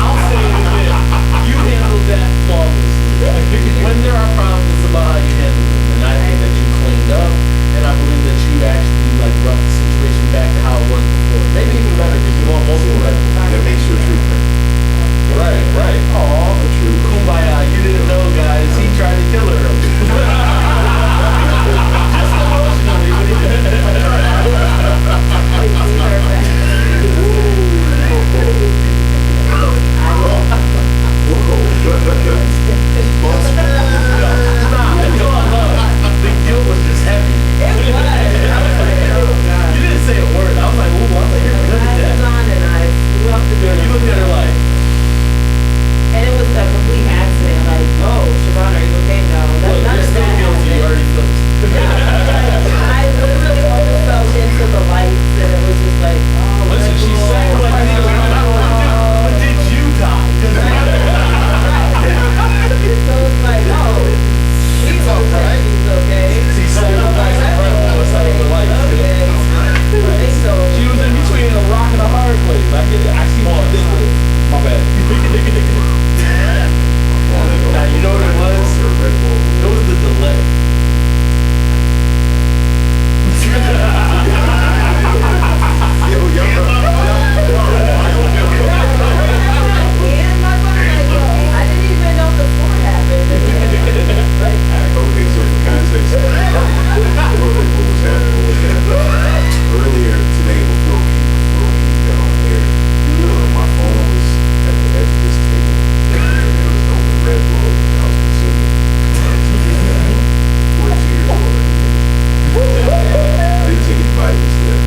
I'll say it again. You handled that flawlessly. When there are problems, it's about how you handle them. And I think that you cleaned up, and I believe that you actually like brought the situation back to how it was before. Maybe even better because you want most of it. That makes you a true friend. Right, right. Aw, A true friend. kumbaya. You didn't know, guys. He tried to kill her. Just emotionally. But he Nah, it's all love. The guilt was just heavy. You didn't say a word. I was like, ooh, I'm like, you're good at that. You looked at her like, And it was a complete accident, like, oh, Siobhan, are you okay? No, look, none you're of still that guilty. You happened. already flipped. I literally almost fell into the lights, and it was just like, oh, Listen, Red she Bull. sacrificed her life. But did you die? 'Cause So it's like, oh, she looks like she's okay. She sacrificed her Red Bull to save her life. Okay. I think so. She was in between a rock and a hard place. I get it. I see what you did. My bad. Now, you know what it was? It was the delay. And my phone, like, I didn't even know the sport happened. Like, Okay, so for context, what was happening was that earlier today before we got on air, my phone was at the edge of this table, and there was no Red Bull that I was consuming. 42 years old. I didn't take any vitamins today.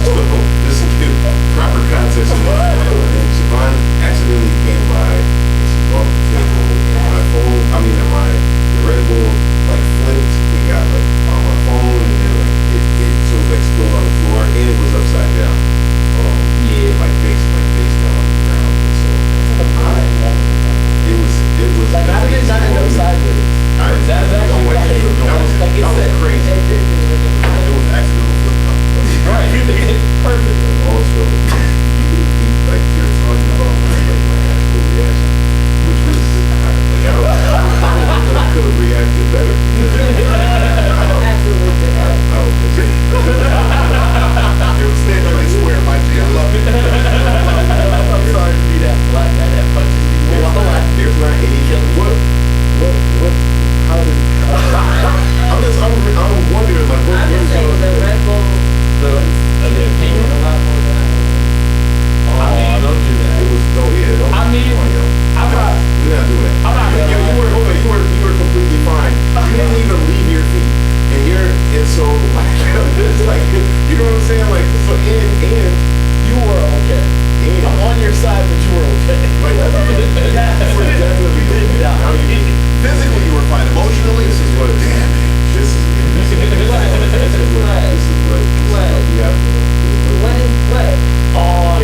So just to give proper context on what's going on. And Siobhan accidentally came by and she bumped the table and my phone, the Red Bull like flipped. It got like on my phone and then like it so it like spilled on the floor and it was upside down. Like face down on the ground. And so it was Like, how did it not end up sideways? That's actually that was crazy. It was accidental flip top. Right. Perfect. And also, like you're talking about my actual reaction, which was I could have reacted better. absolutely did. I don't think so. It was standing like square, my G. I love it. I'm sorry to be that black guy that punches people. There's not any what how did I'm wondering like what I'm just saying, the Red Bull Opinion? a lot more than I was. I mean, don't do that. it was don't I mean, come on, yo. I'm not. We're not doing that. I'm not gonna lie. You were completely fine. You didn't even leave your feet. And so like it's like you know what I'm saying? Like so and You were okay. I'm on your side, but you were okay. like Yes. you were definitely You didn't die. Now Physically, you were fine. Emotionally, this is what damn it. this is what you have to What is what? Oh,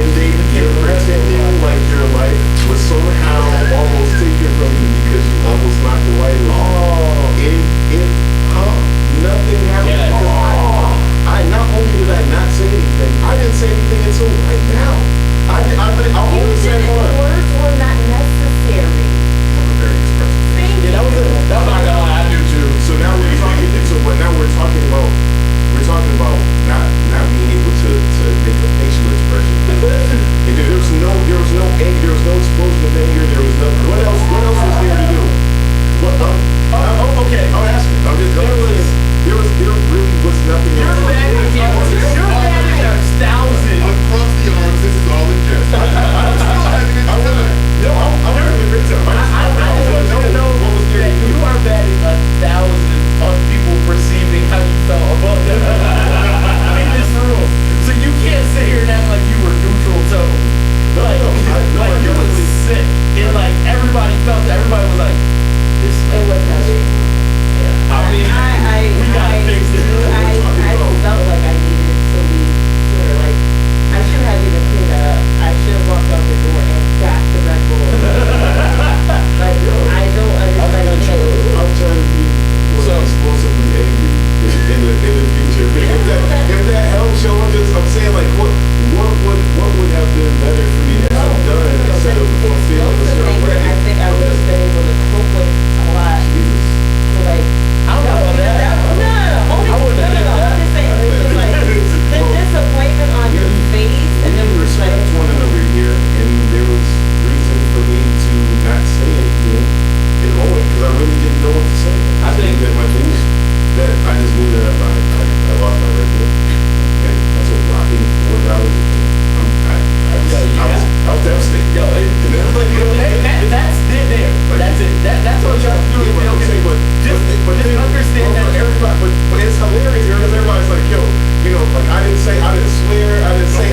you're pretending like your life was somehow almost taken from you because you almost knocked the light on. Oh. Nothing happened. Yeah. Because I not only did I not say anything, I didn't say anything until right now. I You only said didn't. one. Words were not necessary. I'm a very expressive. Thank Yeah, that was it. That I'm was not gonna lie, I do too. So now we're talking. But now we're talking about not being able to make a facial expression. And there was no anger, there was no explosion of anger, there was nothing. What else was there to do? Okay, I'm asking. There really was nothing You're else. batting a thousand. Across the arms, this is all in jest. I'm still having a good time. No, I'm having a great time. I want you to know what was there that to do. you are batting 1,000 on people perceiving how you felt about them in this room. So you can't sit here and act like you were neutral tone. Like you was sick. And like everybody felt it. Everybody was like, this It was heavy. I mean, we gotta fix this. I felt like what would have been better for me to have done instead of on feeling Those this are the kind things of that I way? think I would have been able to cope with a lot. Jesus. So like, I don't know about that. Only, I wouldn't have no, did that. I'm just saying, it's just like, the disappointment on your face, and then We it's like, respect one another here, and there was reason for me to not say anything in the moment because I really didn't know what to say. I think that my things that I just knew that I lost my record, and that's what rocking $4 a day. I was devastated. Yo, that's there. That's it. That's what I'm trying to do. Yeah, but I'm saying, Just understand that everybody, but it's hilarious here because everybody's like, yo, like I didn't swear, I didn't, like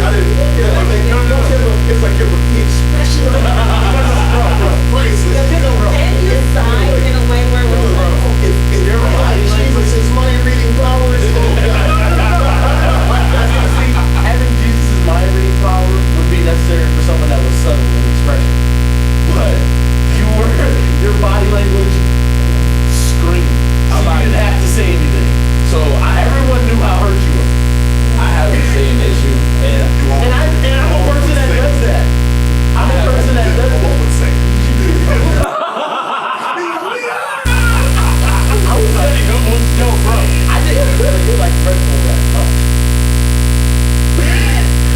they, no, it's like, yo, but the expression, bro, priceless. and you sighed in a way where it was like, If your body Jesus' mind reading powers, See, having Jesus' mind reading power would be necessary for someone that was subtle in expression. But your body language screamed. So you didn't have to say anything. So everyone knew how hurt you were. I have the same issue, and And I'm a person that does that. I'm a person that does that. I was like, yo, bro, I didn't really like Fresno that much.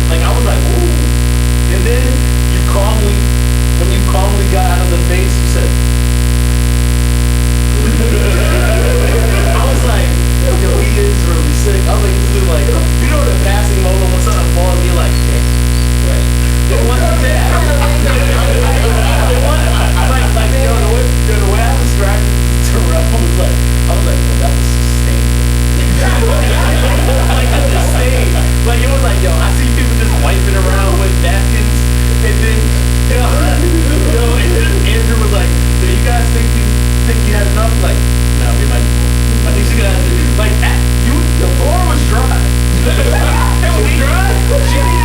Like, I was like, ooh. And then when you calmly got out of the face, you said, I was like, yo, he is really sick. I was like, this is like, the passing moment when something falls, you're like, damn. right. It wasn't that. The way I described it to Terrell was like, I was like, well, that was sustained. Like a disdain. Like it was like, yo, I see people just wiping around with napkins, and then, and then Andrew was like, do you guys think you had enough? Like, no, we might be full. I think you guys, like, the floor was dry. It was dry. She didn't